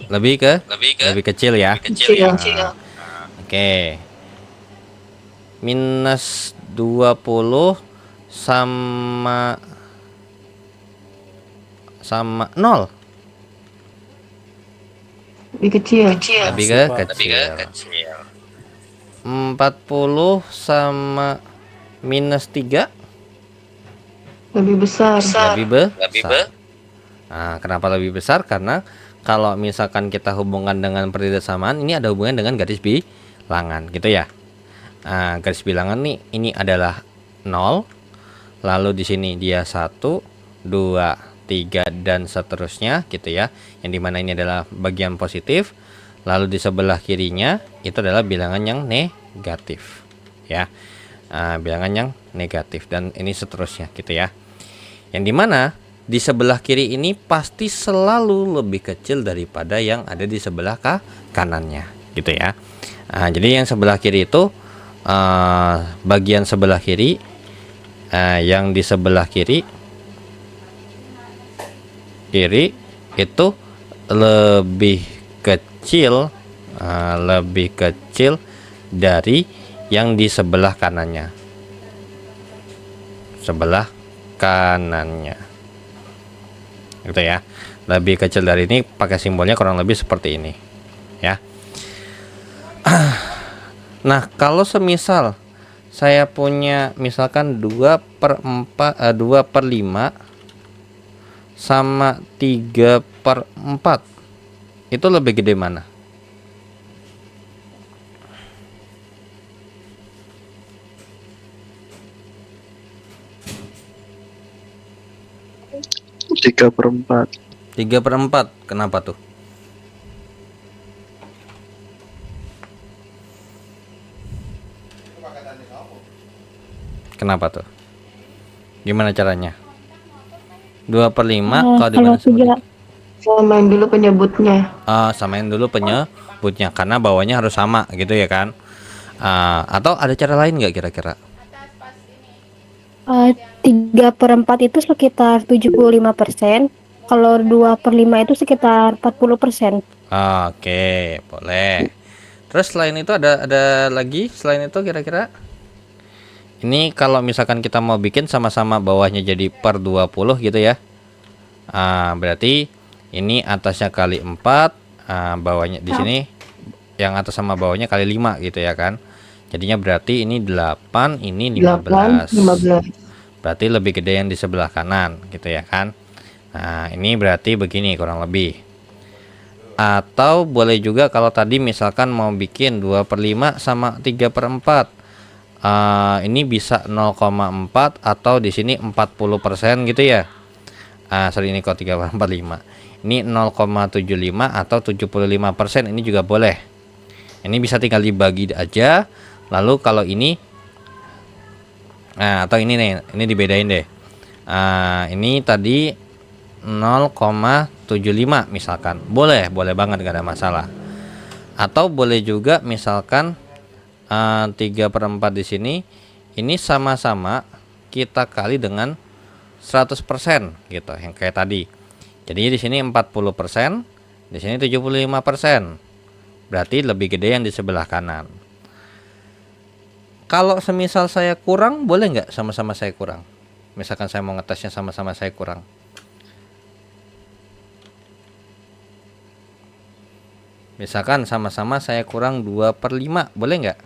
Lebih kecil. Lebih kecil ya. Oke. Minus 20 sama 0. Lebih kecil. Lebih kecil. 40 sama minus 3 Lebih besar. lebih besar. Nah, kenapa lebih besar? Karena kalau misalkan kita hubungkan dengan pertidaksamaan, ini ada hubungan dengan garis bilangan gitu ya. Garis bilangan nih, ini adalah 0, lalu di sini dia 1, 2, 3 dan seterusnya gitu ya. Yang dimana ini adalah bagian positif. Lalu di sebelah kirinya itu adalah bilangan yang negatif ya, bilangan yang negatif, dan ini seterusnya gitu ya. Yang dimana di sebelah kiri ini pasti selalu lebih kecil daripada yang ada di sebelah kanannya gitu ya. Jadi yang sebelah kiri itu bagian sebelah kiri, yang di sebelah kiri kiri itu lebih kecil, lebih kecil dari yang di sebelah kanannya. Sebelah kanannya. Gitu ya. Lebih kecil dari ini pakai simbolnya kurang lebih seperti ini. Ya. Nah, kalau semisal saya punya misalkan 2/5 sama 3/4, itu lebih gede mana? Tiga per empat. 3/4. Kenapa tuh? Kenapa tuh? Gimana caranya? 2/5 kalau Kalau dimana Samain dulu penyebutnya. samain dulu penyebutnya karena bawahnya harus sama gitu ya kan? Atau ada cara lain nggak kira-kira? 3/4 itu sekitar 75%. Kalau 2/5 itu sekitar 40%. Oke, boleh. Terus selain itu ada lagi selain itu kira-kira? Ini kalau misalkan kita mau bikin sama-sama bawahnya jadi per 20 gitu ya. Berarti ini atasnya kali 4, bawahnya di sini yang atas sama bawahnya kali 5 gitu ya kan. Jadinya berarti ini 8, ini 15. 15. Berarti lebih gede yang di sebelah kanan gitu ya kan. Nah, ini berarti begini kurang lebih. Atau boleh juga kalau tadi misalkan mau bikin 2/5 sama 3/4. Ini bisa 0,4 atau di sini 40% gitu ya. Sorry, ini kok 3/45. Ini 0,75 atau 75%, ini juga boleh. Ini bisa tinggal dibagi aja. Lalu kalau ini atau ini nih, ini dibedain deh. Ini tadi 0,75 misalkan. Boleh banget, gak ada masalah. Atau boleh juga misalkan 3/4 di sini ini sama-sama kita kali dengan 100% gitu, yang kayak tadi. Jadi di sini 40%, di sini 75%. Berarti lebih gede yang di sebelah kanan. Kalau semisal saya kurang, boleh nggak sama-sama saya kurang? Misalkan saya mau ngetesnya sama-sama saya kurang. Misalkan sama-sama saya kurang 2/5, boleh nggak?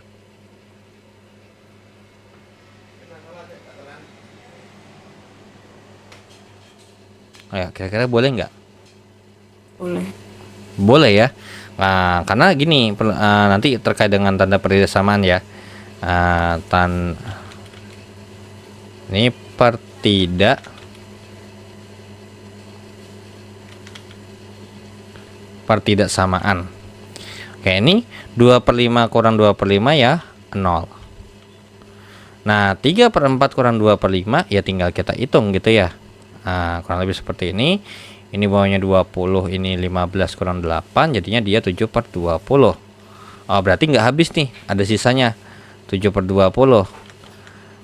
Ayo, kira-kira boleh nggak? Boleh. Boleh ya. Nah, karena gini, nanti terkait dengan tanda persamaan ya. Ini pertidaksamaan. Oke, ini 2/5 kurang 2/5 ya 0. Nah, 3/4 kurang 2/5 ya tinggal kita hitung gitu ya. Kurang lebih seperti ini. Ini bawahnya 20, ini 15 kurang 8, jadinya dia 7/20. Berarti nggak habis nih, ada sisanya 7/20.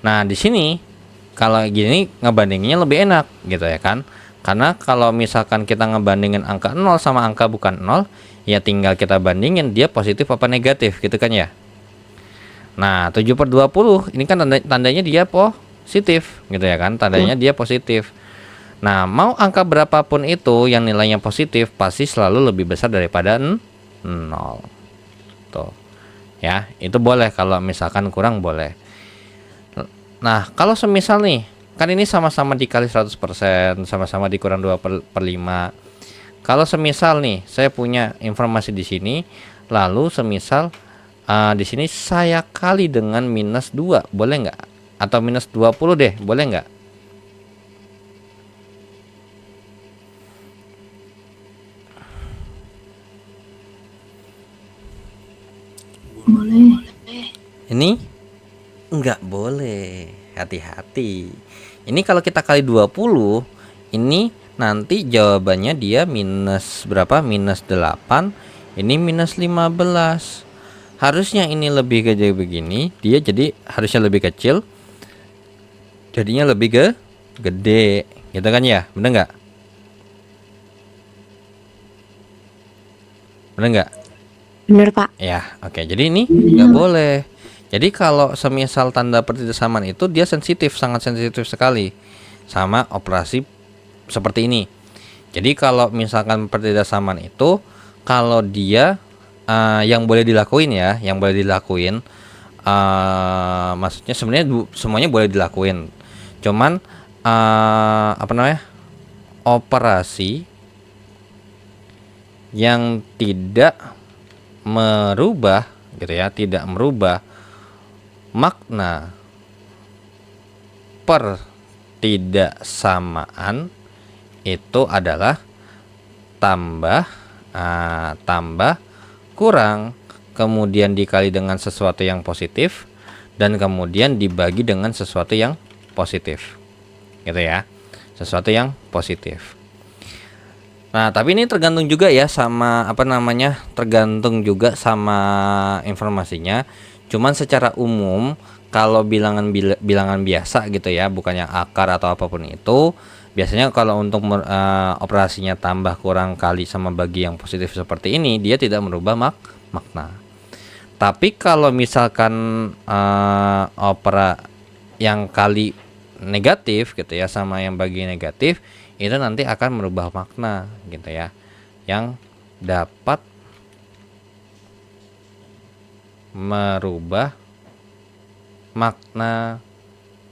Nah, di sini kalau gini ngebandinginnya lebih enak gitu ya kan. Karena kalau misalkan kita ngebandingin angka 0 sama angka bukan 0, ya tinggal kita bandingin dia positif apa negatif gitu kan ya. Nah, 7/20 ini kan tandanya dia positif gitu ya kan, tandanya dia positif. Nah, mau angka berapapun itu yang nilainya positif pasti selalu lebih besar daripada 0. Tuh. Ya, itu boleh kalau misalkan kurang boleh. Nah, kalau semisal nih, kan ini sama-sama dikali 100%, sama-sama dikurang 2/5. Kalau semisal nih, saya punya informasi di sini, lalu semisal di sini saya kali dengan -2, boleh nggak? Atau -20 deh, boleh nggak? Boleh. Ini nggak boleh, hati-hati. Ini kalau kita kali 20, ini nanti jawabannya dia minus berapa? -8, ini -15. Harusnya ini lebih gede begini, dia jadi harusnya lebih kecil, jadinya lebih gede, gitu kan ya, bener nggak? Bener nggak? Bener, Pak. Ya, oke. Jadi ini nggak boleh. Jadi kalau semisal tanda pertidasamaan itu dia sensitif, sangat sensitif sekali sama operasi seperti ini. Jadi kalau misalkan pertidasamaan itu, kalau dia yang boleh dilakuin ya, yang boleh dilakuin, maksudnya sebenarnya semuanya boleh dilakuin. Cuman apa namanya, operasi yang tidak merubah gitu ya, tidak merubah makna pertidaksamaan itu adalah tambah tambah kurang kemudian dikali dengan sesuatu yang positif dan kemudian dibagi dengan sesuatu yang positif gitu ya, sesuatu yang positif. Nah, tapi ini tergantung juga ya sama apa namanya, tergantung juga sama informasinya. Cuman secara umum kalau bilangan biasa gitu ya, bukannya akar atau apapun itu, biasanya kalau untuk operasinya tambah kurang kali sama bagi yang positif seperti ini, dia tidak merubah makna. Tapi kalau misalkan opera yang kali negatif gitu ya sama yang bagi negatif, itu nanti akan merubah makna gitu ya, yang dapat merubah makna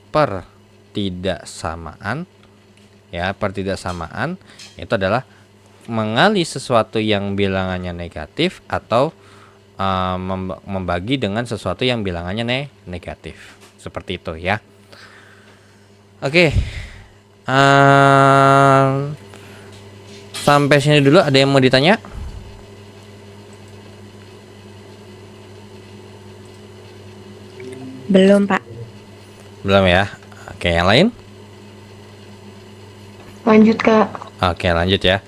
pertidaksamaan ya. Pertidaksamaan itu adalah mengali sesuatu yang bilangannya negatif atau membagi dengan sesuatu yang bilangannya negatif, seperti itu ya. Oke, sampai sini dulu. Ada yang mau ditanya? Belum, Pak. Belum ya. Oke, yang lain? Lanjut, Kak. Oke, lanjut ya.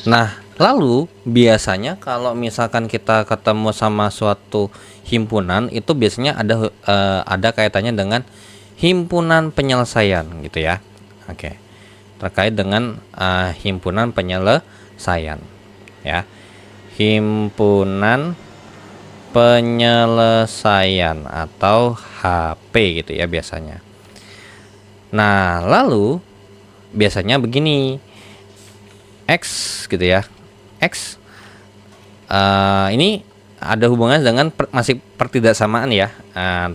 Nah, lalu biasanya kalau misalkan kita ketemu sama suatu himpunan, itu biasanya ada kaitannya dengan himpunan penyelesaian gitu ya. Oke, terkait dengan himpunan penyelesaian ya. Himpunan penyelesaian atau HP gitu ya biasanya. Nah, lalu biasanya begini, X gitu ya, X ini ada hubungannya dengan masih pertidaksamaan ya,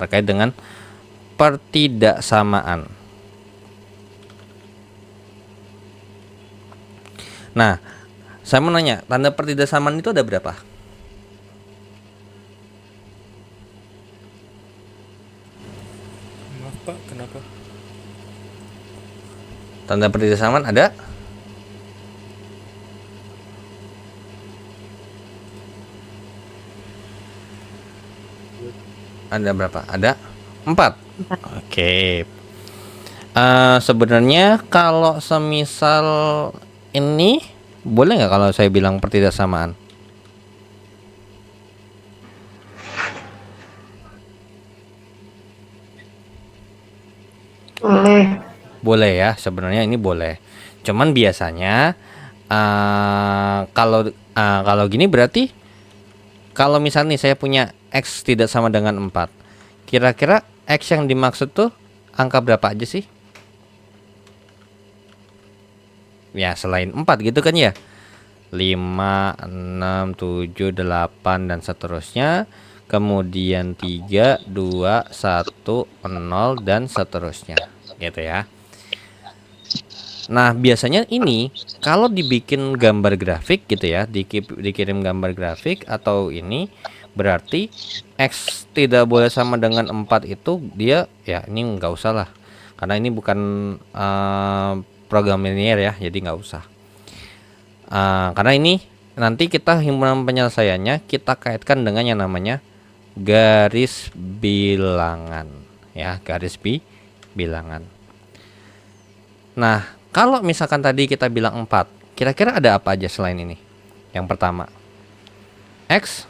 terkait dengan pertidaksamaan. Nah, saya mau nanya, tanda pertidaksamaan itu ada berapa? Maaf Pak, kenapa? Tanda pertidaksamaan ada? Ada berapa? Ada 4. Oke. Sebenarnya kalau semisal ini boleh nggak kalau saya bilang pertidaksamaan? Boleh. Boleh ya, sebenarnya ini boleh. Cuman biasanya kalau gini berarti kalau misalnya nih saya punya X tidak sama dengan 4, kira-kira X yang dimaksud tuh angka berapa aja sih? Ya selain 4 gitu kan ya, 5, 6, 7, 8 dan seterusnya. Kemudian 3, 2, 1, 0 dan seterusnya gitu ya. Nah biasanya ini kalau dibikin gambar grafik gitu ya, dikirim gambar grafik atau ini, berarti X tidak boleh sama dengan 4 itu dia ya ini nggak usah lah, karena ini bukan program linear ya, jadi nggak usah. Karena ini nanti kita himpunan penyelesaiannya kita kaitkan dengan yang namanya garis bilangan ya, garis bilangan. Nah kalau misalkan tadi kita bilang 4, kira-kira ada apa aja selain ini? Yang pertama X,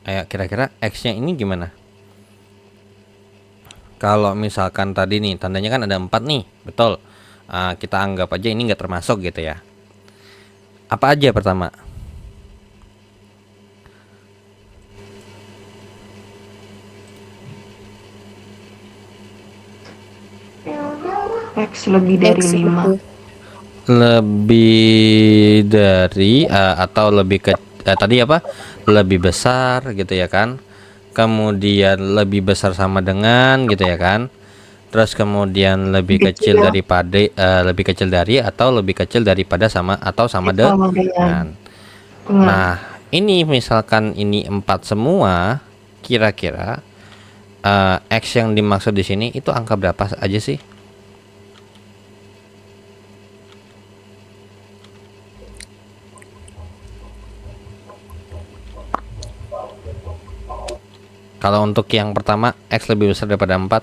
ayo kira-kira X nya ini gimana? Kalau misalkan tadi nih tandanya kan ada 4 nih, betul. Kita anggap aja ini nggak termasuk gitu ya. Apa aja pertama? X lebih dari X 5. itu. Lebih dari atau lebih ke tadi apa? Lebih besar gitu ya kan. Kemudian lebih besar sama dengan gitu ya kan. Terus kemudian lebih kecil daripada lebih kecil dari atau lebih kecil daripada sama atau sama Sama dengan. dengan. Nah, ini misalkan ini 4 semua, kira-kira X yang dimaksud di sini itu angka berapa aja sih? Kalau untuk yang pertama X lebih besar daripada 4,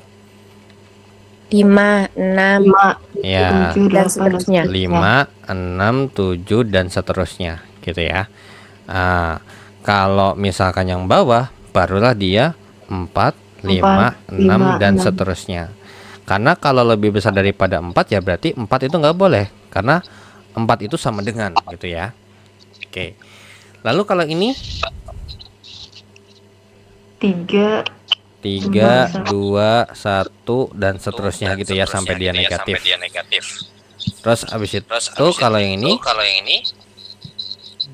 5, 6, 5, ya 7, dan 8, seterusnya. 5, 6, 7 dan seterusnya gitu ya. Kalau misalkan yang bawah barulah dia 4, 5, 6 dan 6. seterusnya. Karena kalau lebih besar daripada 4 ya berarti 4 itu nggak boleh, karena 4 itu sama dengan gitu ya. Oke. Lalu kalau ini 3, 3, 2, 1 dan seterusnya gitu ya sampai dia negatif. Terus habis itu kalau yang ini 4,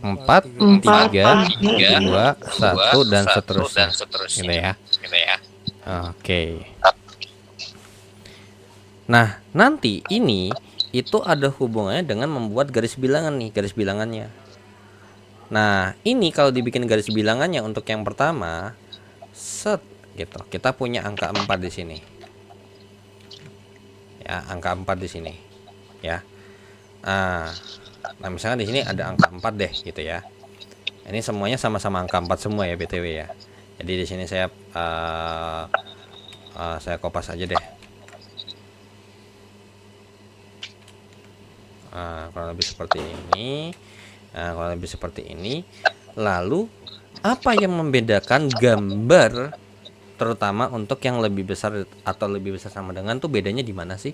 3, 2, 1 dan seterusnya gitu ya. Oke. Nah, nanti ini itu ada hubungannya dengan membuat garis bilangan nih, garis bilangannya. Nah, ini kalau dibikin garis bilangannya untuk yang pertama, set gitu. Kita punya angka 4 di sini. Ya, angka 4 di sini. Ya. Nah, misalnya di sini ada angka 4 deh gitu ya. Ini semuanya sama-sama angka 4 semua ya BTW ya. Jadi di sini saya kopas aja deh. Kurang lebih seperti ini. Kurang lebih seperti ini. Lalu apa yang membedakan gambar terutama untuk yang lebih besar atau lebih besar sama dengan tuh bedanya di mana sih?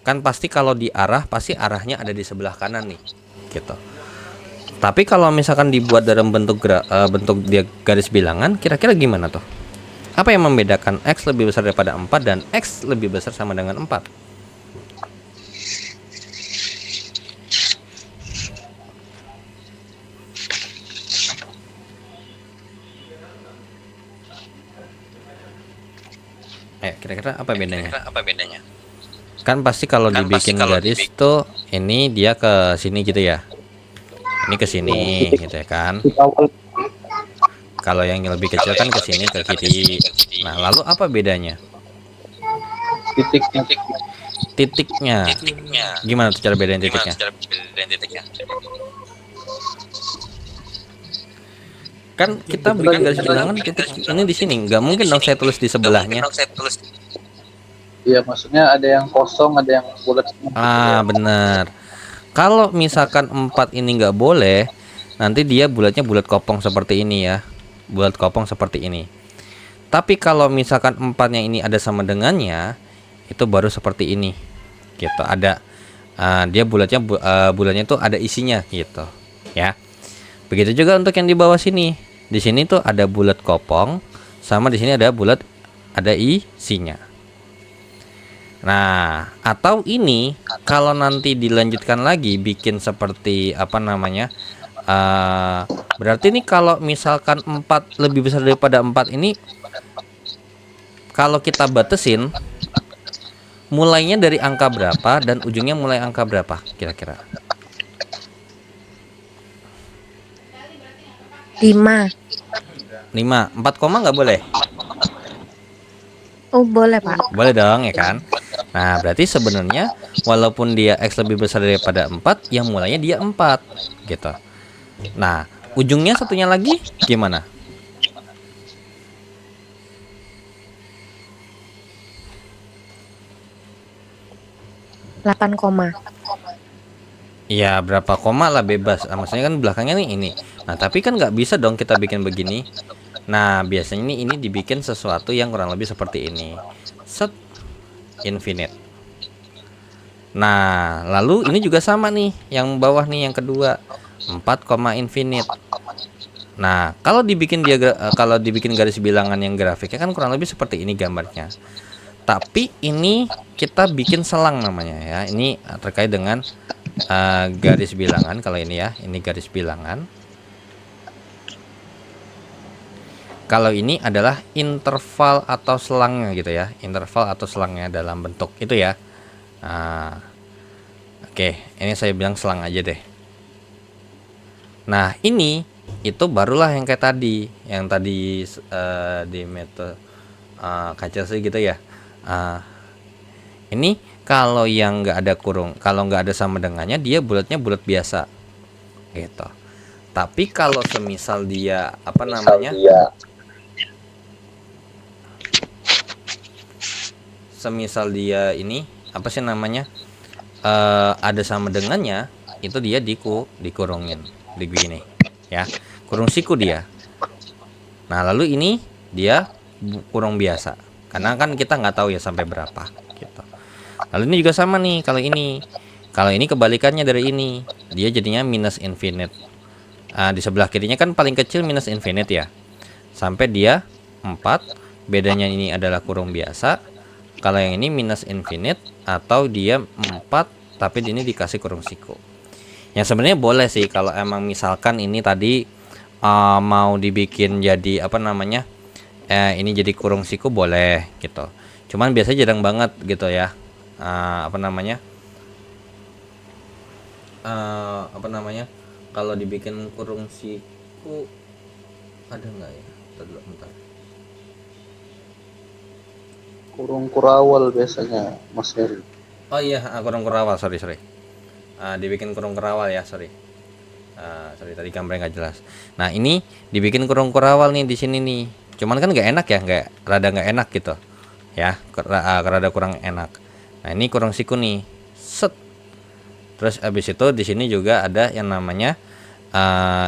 Kan pasti kalau di arah pasti arahnya ada di sebelah kanan nih gitu. Tapi kalau misalkan dibuat dalam bentuk dia garis bilangan, kira-kira gimana tuh? Apa yang membedakan X lebih besar daripada 4 dan X lebih besar sama dengan 4? Kira-kira apa bedanya? Kan pasti kalau dibikin garis tuh ini dia ke sini gitu ya. Ini ke sini gitu ya kan. Kalau yang lebih kecil kan ke sini ke kiri. Nah, lalu apa bedanya? Titiknya. Gimana tuh cara bedain titiknya? Kan kita bikin garis bilangan titik ini di sini, nggak mungkin dong saya tulis di sebelahnya. Iya, maksudnya ada yang kosong, ada yang bulat. Benar. Kalau misalkan 4 ini nggak boleh, nanti dia bulatnya bulat kopong seperti ini ya, bulat kopong seperti ini. Tapi kalau misalkan 4-nya ini ada sama dengannya, itu baru seperti ini, gitu. Ada dia bulatnya tuh ada isinya gitu, ya. Begitu juga untuk yang di bawah sini. Di sini tuh ada bulat kopong, sama di sini ada bulat ada isinya. Nah, atau ini kalau nanti dilanjutkan lagi bikin seperti apa namanya? Berarti ini kalau misalkan 4 lebih besar daripada 4 ini, kalau kita batasin mulainya dari angka berapa dan ujungnya mulai angka berapa kira-kira? 5. 4 koma nggak boleh? Oh, boleh, Pak. Boleh dong ya kan. Nah, berarti sebenarnya walaupun dia X lebih besar daripada 4, yang mulainya dia 4 gitu. Nah, ujungnya satunya lagi gimana? Delapan koma. Ya berapa koma lah bebas. Maksudnya kan belakangnya nih ini. Nah, tapi kan nggak bisa dong kita bikin begini. Nah, biasanya ini dibikin sesuatu yang kurang lebih seperti ini. Set, infinite. Nah, lalu ini juga sama nih, yang bawah nih yang kedua, 4, infinite. Nah, kalau dibikin kalau dibikin garis bilangan yang grafiknya kan kurang lebih seperti ini gambarnya. Tapi ini kita bikin selang namanya ya. Ini terkait dengan garis bilangan. Kalau ini ya, ini garis bilangan. Kalau ini adalah interval atau selangnya gitu ya, interval atau selangnya dalam bentuk itu ya. Nah, oke, ini saya bilang selang aja deh. Nah, ini itu barulah yang kayak tadi, yang tadi di metode KCLC gitu ya. Ini kalau yang nggak ada kurung, kalau nggak ada sama dengannya, dia bulatnya bulat biasa, gitu. Tapi kalau semisal dia apa namanya? Semisal dia ini apa sih namanya, ada sama dengannya, itu dia dikurungin begini ya, kurung siku dia. Nah, lalu ini dia kurung biasa karena kan kita nggak tahu ya sampai berapa gitu. Lalu ini juga sama nih, kalau ini kebalikannya dari ini, dia jadinya minus infinite. Di sebelah kirinya kan paling kecil minus infinite ya, sampai dia 4. Bedanya ini adalah kurung biasa. Kalau yang ini minus infinite atau dia 4 tapi ini dikasih kurung siku. Yang sebenarnya boleh sih kalau emang misalkan ini tadi mau dibikin jadi apa namanya, ini jadi kurung siku boleh gitu. Cuman biasanya jarang banget gitu ya, apa namanya, kalau dibikin kurung siku ada nggak ya? Bentar. Kurung kurawal biasanya, Mas Heri. Oh iya, kurung kerawal, sorry. Dibikin kurung kerawal ya, sorry tadi gambarnya nggak jelas. Nah, ini dibikin kurung kerawal nih di sini nih. Cuman kan nggak enak ya, rada nggak enak gitu ya, rada kurang enak. Nah, ini kurung siku nih, set. Terus abis itu di sini juga ada yang namanya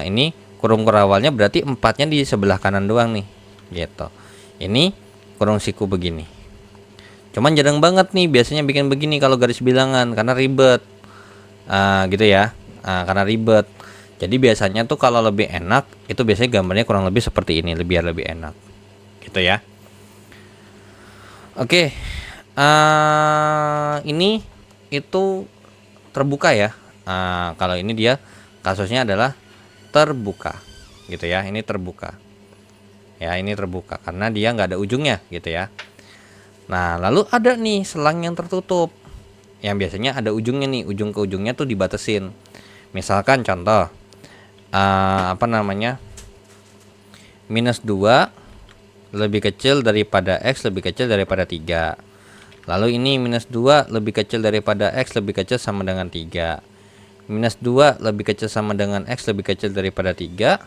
ini kurung kerawalnya, berarti 4-nya di sebelah kanan doang nih, gitu. Ini kurung siku begini. Cuman jarang banget nih biasanya bikin begini kalau garis bilangan karena ribet, gitu ya, karena ribet. Jadi biasanya tuh kalau lebih enak itu biasanya gambarnya kurang lebih seperti ini, biar lebih enak, gitu ya. Oke, ini itu terbuka ya. Kalau ini dia kasusnya adalah terbuka, gitu ya. Ini terbuka, ya, ini terbuka karena dia nggak ada ujungnya, gitu ya. Nah, lalu ada nih selang yang tertutup, yang biasanya ada ujungnya nih, ujung ke ujungnya tuh dibatasin. Misalkan contoh, apa namanya, minus 2 lebih kecil daripada X lebih kecil daripada 3. Lalu ini minus 2 lebih kecil daripada X lebih kecil sama dengan 3. Minus 2 lebih kecil sama dengan X lebih kecil daripada 3.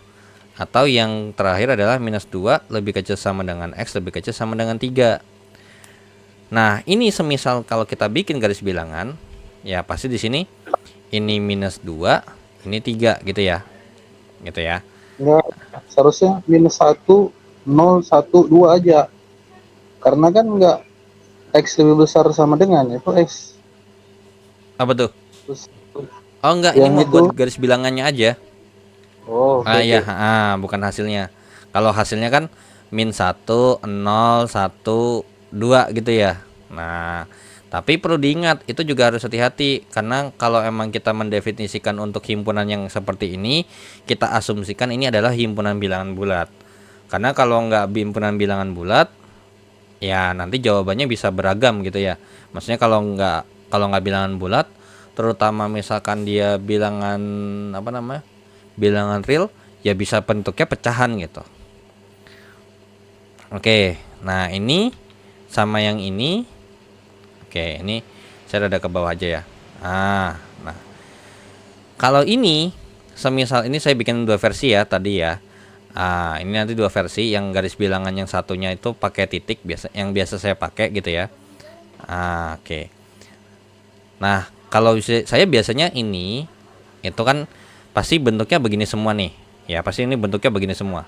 Atau yang terakhir adalah minus 2 lebih kecil sama dengan X lebih kecil sama dengan 3. Nah, ini semisal kalau kita bikin garis bilangan, ya pasti di sini ini minus 2, ini 3 gitu ya. Gitu ya. Enggak, seharusnya minus 1, 0, 1, 2 aja. Karena kan enggak X lebih besar sama dengan itu X. Apa tuh? Terus, Oh enggak, ini yang mau itu, buat garis bilangannya aja. oh, Ya, bukan hasilnya. Kalau hasilnya kan min 1, 0, 1, 2 gitu ya. Nah, tapi perlu diingat itu juga harus hati-hati karena kalau emang kita mendefinisikan untuk himpunan yang seperti ini, kita asumsikan ini adalah himpunan bilangan bulat. Karena kalau nggak himpunan bilangan bulat, ya nanti jawabannya bisa beragam gitu ya. Maksudnya kalau nggak bilangan bulat, terutama misalkan dia bilangan apa namanya, bilangan real, ya bisa bentuknya pecahan gitu. Oke, nah ini sama yang ini. Oke, ini saya rada ke bawah aja ya. Nah, kalau ini semisal ini saya bikin 2 versi ya tadi ya. Ini nanti 2 versi, yang garis bilangan yang satunya itu pakai titik yang biasa saya pakai gitu ya. Oke. Nah, kalau saya biasanya ini itu kan pasti bentuknya begini semua nih. Ya, pasti ini bentuknya begini semua.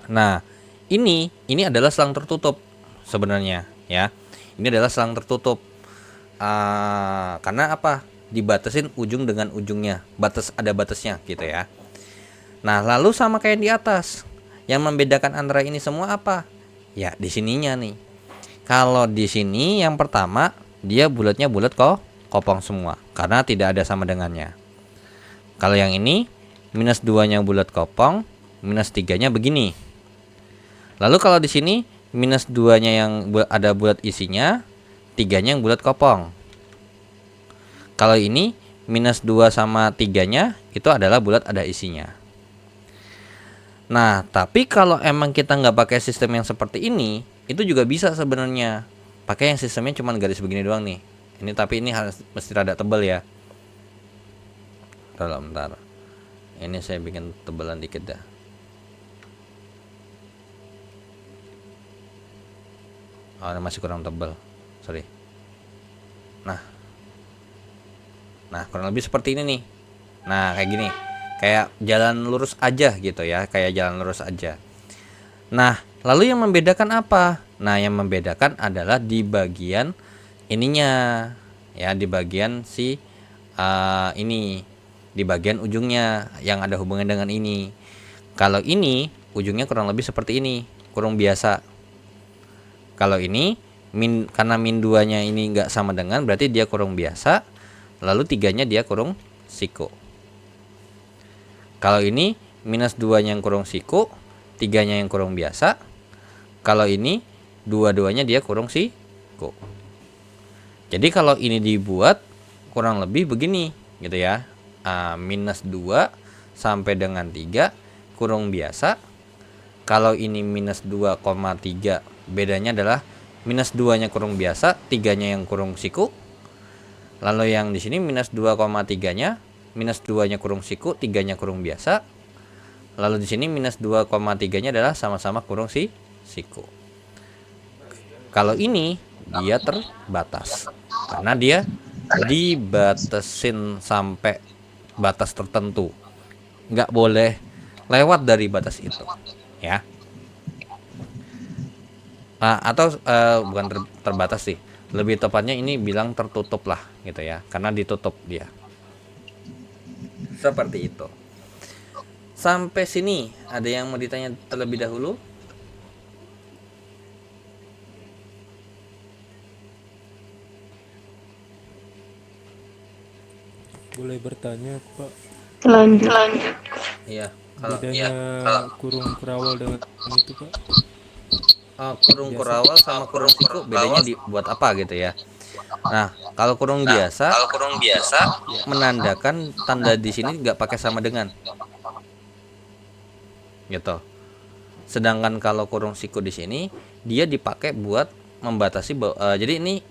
Nah, ini adalah selang tertutup sebenarnya ya. Ini adalah selang tertutup. Karena apa? Dibatasin ujung dengan ujungnya. Ada batasnya gitu ya. Nah, lalu sama kayak di atas. Yang membedakan antara ini semua apa? Ya, di sininya nih. Kalau di sini yang pertama dia bulatnya bulat kopong semua karena tidak ada sama dengannya. Kalau yang ini minus 2-nya bulat kopong, minus 3-nya begini. Lalu kalau di sini minus 2-nya yang ada bulat isinya, 3-nya yang bulat kopong. Kalau ini minus 2 sama 3-nya itu adalah bulat ada isinya. Nah, tapi kalau emang kita nggak pakai sistem yang seperti ini, itu juga bisa sebenarnya. Pakai yang sistemnya cuma garis begini doang nih. Ini tapi ini harus mesti rada tebal ya. Bentar. Ini saya bikin tebalan dikit dah. Oh, ini masih kurang tebal. Sorry. Nah, kurang lebih seperti ini nih. Nah, kayak gini. Kayak jalan lurus aja gitu ya, kayak jalan lurus aja. Nah, lalu yang membedakan apa? Nah, yang membedakan adalah di bagian ininya. Ya, di bagian ini. Di bagian ujungnya yang ada hubungan dengan ini. Kalau ini ujungnya kurang lebih seperti ini, kurung biasa. Kalau ini karena min 2-nya ini enggak sama dengan, berarti dia kurung biasa. Lalu 3-nya dia kurung siku. Kalau ini minus 2-nya yang kurung siku, 3-nya yang kurung biasa. Kalau ini dua-duanya dia kurung siku. Jadi kalau ini dibuat kurang lebih begini gitu ya. Minus 2 sampai dengan 3 kurung biasa. Kalau ini minus 2,3, bedanya adalah minus 2-nya kurung biasa, 3-nya yang kurung siku. Lalu yang di sini minus 2,3-nya, minus 2-nya kurung siku, 3-nya kurung biasa. Lalu di sini minus 2,3-nya adalah sama-sama kurung siku. Kalau ini dia terbatas karena dia dibatasin sampai batas tertentu, nggak boleh lewat dari batas itu ya. Atau bukan terbatas sih, lebih tepatnya ini bilang tertutup lah gitu ya, karena ditutup dia seperti itu. Sampai sini ada yang mau ditanya terlebih dahulu? Boleh bertanya, Pak, Lanjut. Iya. Kalau bedanya kurung kerawal dengan itu, Pak? kurung kurawal sama kurung siku bedanya dibuat apa gitu ya. Nah, kalau kurung biasa menandakan tanda di sini nggak pakai sama dengan gitu. Sedangkan kalau kurung siku di sini dia dipakai buat membatasi jadi ini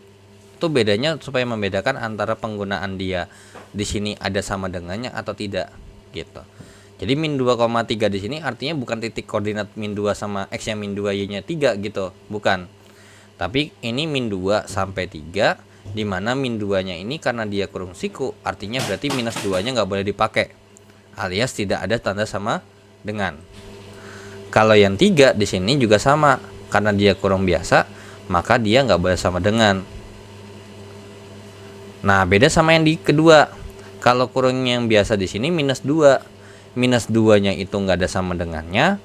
tuh bedanya supaya membedakan antara penggunaan dia di sini ada sama dengannya atau tidak gitu. Jadi min 2,3 di sini artinya bukan titik koordinat min 2 sama x yang min 2 y-nya 3 gitu, bukan. Tapi ini min 2 sampai 3 di mana min 2-nya ini karena dia kurung siku, artinya berarti minus 2-nya nggak boleh dipakai. Alias tidak ada tanda sama dengan. Kalau yang 3 di sini juga sama, karena dia kurung biasa, maka dia nggak boleh sama dengan. Nah, beda sama yang di kedua. Kalau kurung yang biasa di sini minus 2. Minus 2-nya itu nggak ada sama dengannya.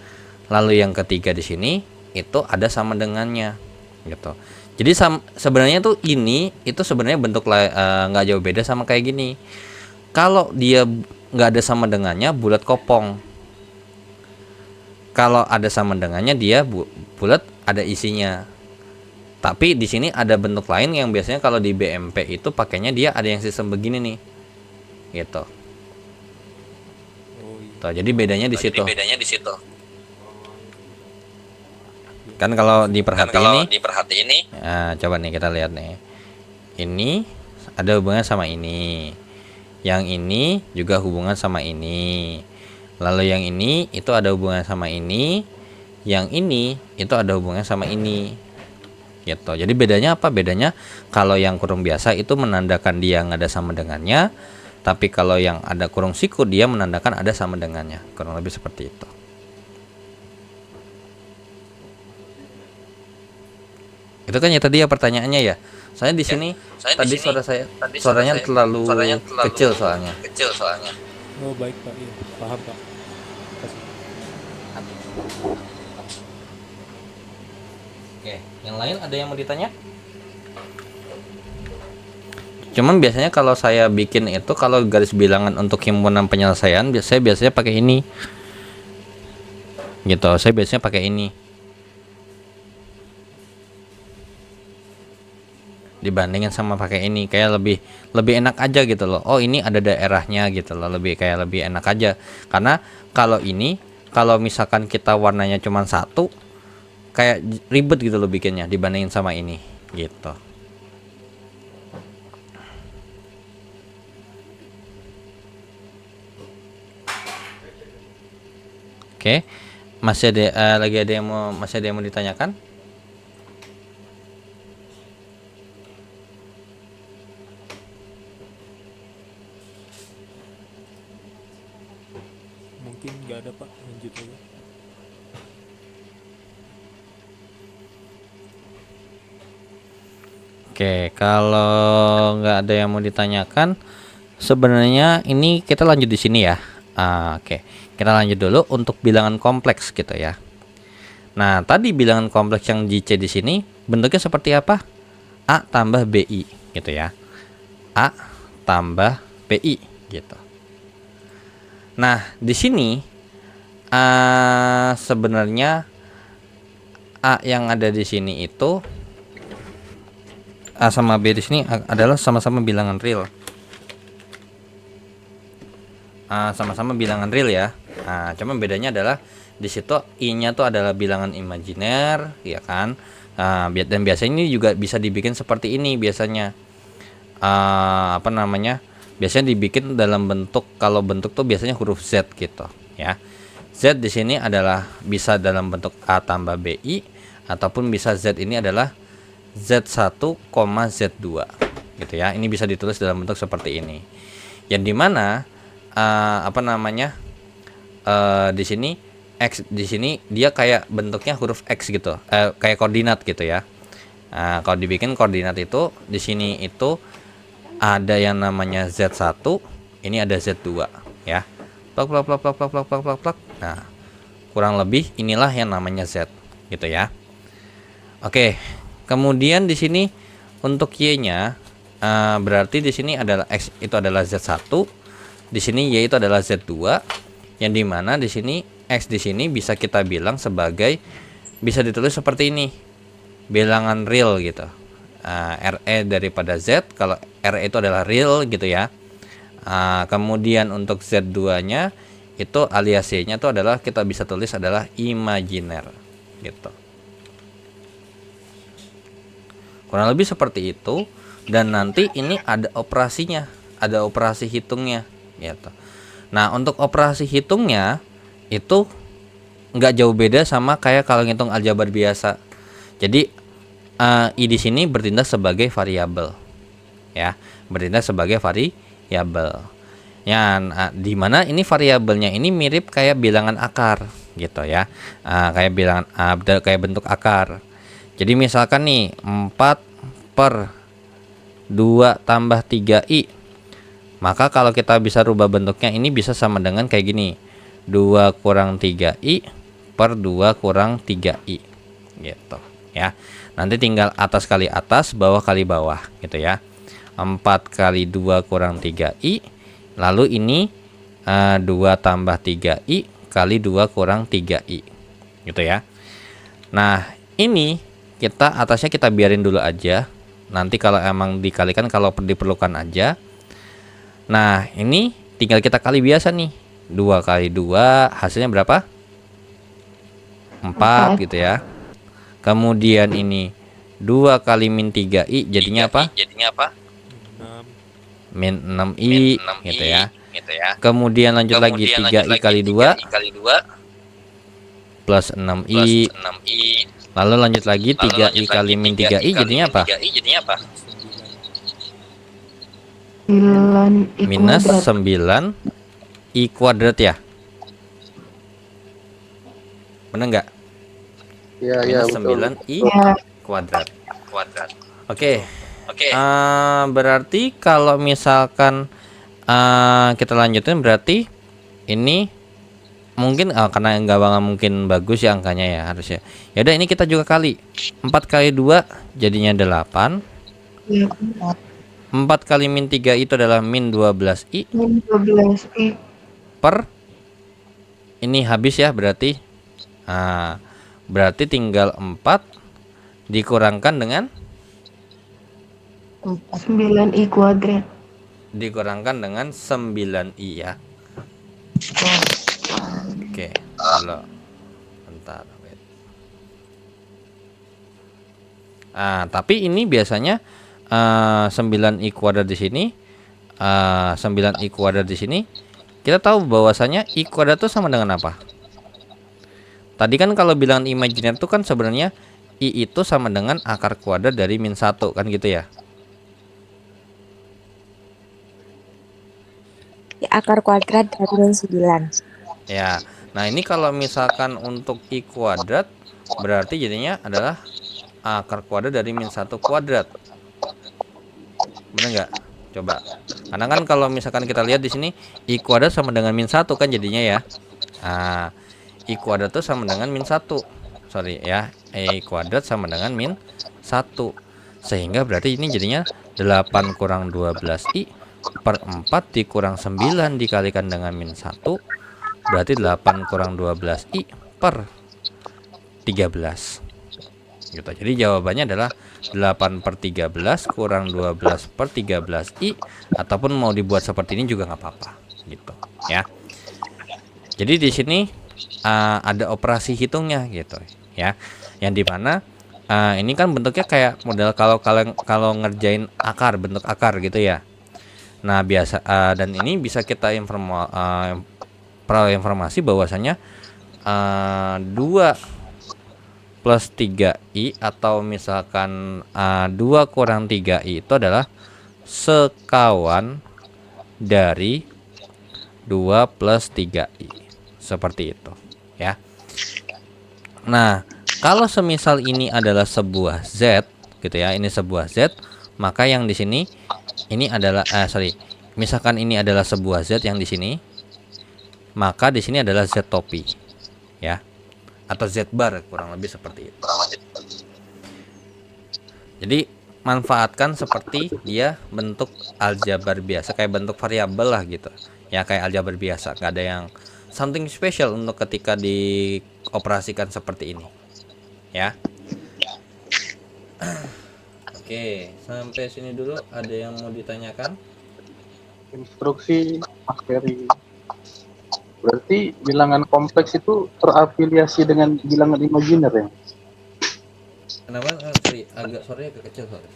Lalu yang ketiga di sini itu ada sama dengannya gitu. Jadi sebenarnya tuh ini itu sebenarnya bentuk nggak jauh beda sama kayak gini. Kalau dia nggak ada sama dengannya bulat kopong. Kalau ada sama dengannya dia bulat ada isinya. Tapi di sini ada bentuk lain yang biasanya kalau di BMP itu pakainya dia ada yang sistem begini nih. Gitu. Tuh, jadi bedanya di situ. Kan kalau diperhatiin ini, nah, coba nih kita lihat nih. Ini ada hubungannya sama ini. Yang ini juga hubungan sama ini. Lalu yang ini itu ada hubungan sama ini. Yang ini itu ada hubungannya sama ini. Gitu. Jadi bedanya apa? Bedanya kalau yang kurung biasa itu menandakan dia nggak ada sama dengannya. Tapi kalau yang ada kurung siku dia menandakan ada sama dengannya. Kurang lebih seperti itu. Itu kan ya tadi ya pertanyaannya ya. Saya di sini tadi suaranya terlalu kecil soalnya. Oh baik Pak, iya paham Pak. Kasih. Oke, yang lain ada yang mau ditanya? Cuman biasanya kalau saya bikin itu, kalau garis bilangan untuk himpunan penyelesaian, saya biasanya pakai ini. Gitu, saya biasanya pakai ini. Dibandingin sama pakai ini, kayak lebih enak aja gitu loh. Oh, ini ada daerahnya gitu loh, lebih enak aja. Karena kalau ini, kalau misalkan kita warnanya cuma satu, kayak ribet gitu loh bikinnya dibandingin sama ini gitu. Oke, masih ada masih ada yang mau ditanyakan? Mungkin nggak ada Pak, lanjut aja. Oke, kalau nggak ada yang mau ditanyakan, sebenarnya ini kita lanjut di sini ya. Oke, kita lanjut dulu untuk bilangan kompleks gitu ya. Nah, tadi bilangan kompleks yang JC di sini bentuknya seperti apa? A tambah BI gitu ya. A tambah BI gitu. Nah, di sini sebenarnya A yang ada di sini itu A sama B di sini adalah sama-sama bilangan real. Sama-sama bilangan real ya. Cuma bedanya adalah di situ I-nya tuh adalah bilangan imajiner, ya kan? Dan biasanya ini juga bisa dibikin seperti ini biasanya. Biasanya dibikin dalam bentuk, kalau bentuk tuh biasanya huruf Z gitu, ya. Z di sini adalah bisa dalam bentuk A tambah BI, ataupun bisa Z ini adalah Z1, Z2 gitu ya. Ini bisa ditulis dalam bentuk seperti ini. Yang dimana di sini X di sini dia kayak bentuknya huruf X gitu, kayak koordinat gitu ya. Kalau dibikin koordinat itu di sini itu ada yang namanya Z1, ini ada Z2 ya. Plak. Nah, kurang lebih inilah yang namanya Z gitu ya. Oke. Kemudian di sini untuk Y-nya berarti di sini adalah X itu adalah Z1, di sini Y itu adalah Z2, yang dimana di sini X di sini bisa kita bilang sebagai, bisa ditulis seperti ini, bilangan real gitu. RE daripada Z, kalau RE itu adalah real gitu ya. Kemudian untuk Z2-nya itu alias Y-nya itu adalah, kita bisa tulis adalah imajiner gitu. Kurang lebih seperti itu. Dan nanti ini ada operasinya, ada operasi hitungnya gitu. Nah, untuk operasi hitungnya itu nggak jauh beda sama kayak kalau ngitung aljabar biasa. Jadi I di sini bertindak sebagai variabel ya, bertindak sebagai variabel ya. Di mana ini variabelnya ini mirip kayak bilangan akar gitu ya. Kayak bilangan kayak bentuk akar. Jadi misalkan nih 4/2 tambah 3i, maka kalau kita bisa rubah bentuknya ini bisa sama dengan kayak gini, 2 kurang 3i per 2 kurang 3i gitu ya. Nanti tinggal atas kali atas, bawah kali bawah gitu ya. 4 kali 2 kurang 3i, lalu ini 2 tambah 3i kali 2 kurang 3i gitu ya. Nah, ini kita atasnya kita biarin dulu aja, nanti kalau emang dikalikan kalau diperlukan aja. Nah, ini tinggal kita kali biasa nih, 2 kali 2 hasilnya berapa? 4 gitu ya. Kemudian ini 2 kali min 3i jadinya apa? Min 6i gitu ya. Kemudian lanjut lagi 3i kali 2 plus 6i. Lalu lanjut lagi 3i kali min 3i jadinya apa? 9 Minus kuadrat. 9 i kuadrat ya. Bener nggak? Iya, Minus betul. 9 i Ya, kuadrat. Oke. Berarti kalau misalkan kita lanjutin, berarti ini mungkin karena nggak banget mungkin bagus ya angkanya ya harusnya. Ya udah, ini kita juga kali 4 kali 2 jadinya 8. 4 kali min 3 itu adalah min 12i Min 12i. per ini habis ya berarti. Berarti tinggal 4 dikurangkan dengan 9i kuadrat. 9i ya. Oke, kalau bentar. Wait. Tapi ini biasanya 9i kuadrat di sini, 9i kuadrat di sini. Kita tahu bahwasanya i kuadrat itu sama dengan apa? Tadi kan kalau bilangan imajiner itu kan sebenarnya i itu sama dengan akar kuadrat dari min 1 kan gitu ya. Akar kuadrat dari min 9. Ya. Nah, ini kalau misalkan untuk i kuadrat berarti jadinya adalah akar kuadrat dari min 1 kuadrat. Benar nggak? Coba. Karena kan kalau misalkan kita lihat di sini i kuadrat sama dengan min 1 kan jadinya ya. I kuadrat itu sama dengan min 1. Sorry ya. I kuadrat sama dengan min 1. Sehingga berarti ini jadinya 8 kurang 12i per 4 dikurang 9 dikalikan dengan min 1. Berarti 8 kurang 12i per 13 gitu. Jadi jawabannya adalah 8 per 13 kurang 12 per 13i, ataupun mau dibuat seperti ini juga nggak apa-apa gitu ya. Jadi di sini ada operasi hitungnya gitu ya, yang dimana ini kan bentuknya kayak model kalau ngerjain akar, bentuk akar gitu ya. Nah biasa dan ini bisa kita informasi bahwasanya 2 plus 3i atau misalkan 2 kurang 3i itu adalah sekawan dari 2 plus 3i, seperti itu ya. Nah kalau semisal ini adalah sebuah z gitu ya, ini sebuah z, maka yang di sini ini adalah misalkan ini adalah sebuah z yang di sini, maka di sini adalah z topi ya, atau z bar, kurang lebih seperti itu. Jadi manfaatkan seperti dia bentuk aljabar biasa, kayak bentuk variabel lah gitu ya, kayak aljabar biasa, nggak ada yang something special untuk ketika dioperasikan seperti ini ya. Oke, sampai sini dulu. Ada yang mau ditanyakan? Instruksi materi. Berarti bilangan kompleks itu terafiliasi dengan bilangan imajiner ya? Kenapa? Sorry, agak kecil sorry.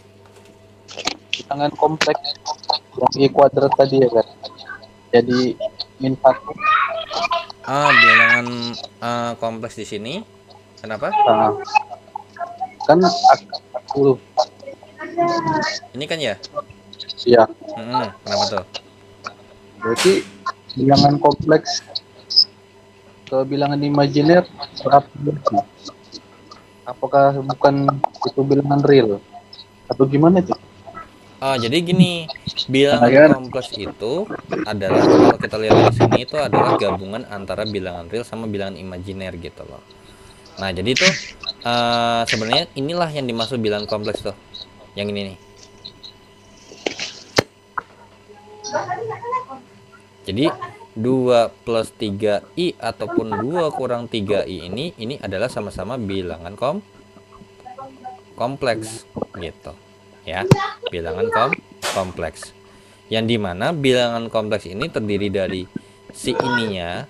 Bilangan kompleks yang i kuadrat tadi ya kan? Jadi min 1. Bilangan kompleks di sini. Kenapa? Kan 40. Ini kan ya? Iya. Kenapa tuh? Berarti bilangan kompleks ke bilangan imajiner terafiliasi. Apakah bukan itu bilangan real atau gimana tuh? Jadi gini, bilangan kompleks itu adalah, kalau kita lihat di sini itu adalah gabungan antara bilangan real sama bilangan imajiner gitu loh. Nah jadi itu sebenarnya inilah yang dimaksud bilangan kompleks tuh, yang ini nih. Jadi 2 plus 3i ataupun 2 kurang 3i ini adalah sama-sama bilangan kompleks gitu ya, bilangan kompleks, yang dimana bilangan kompleks ini terdiri dari si ininya.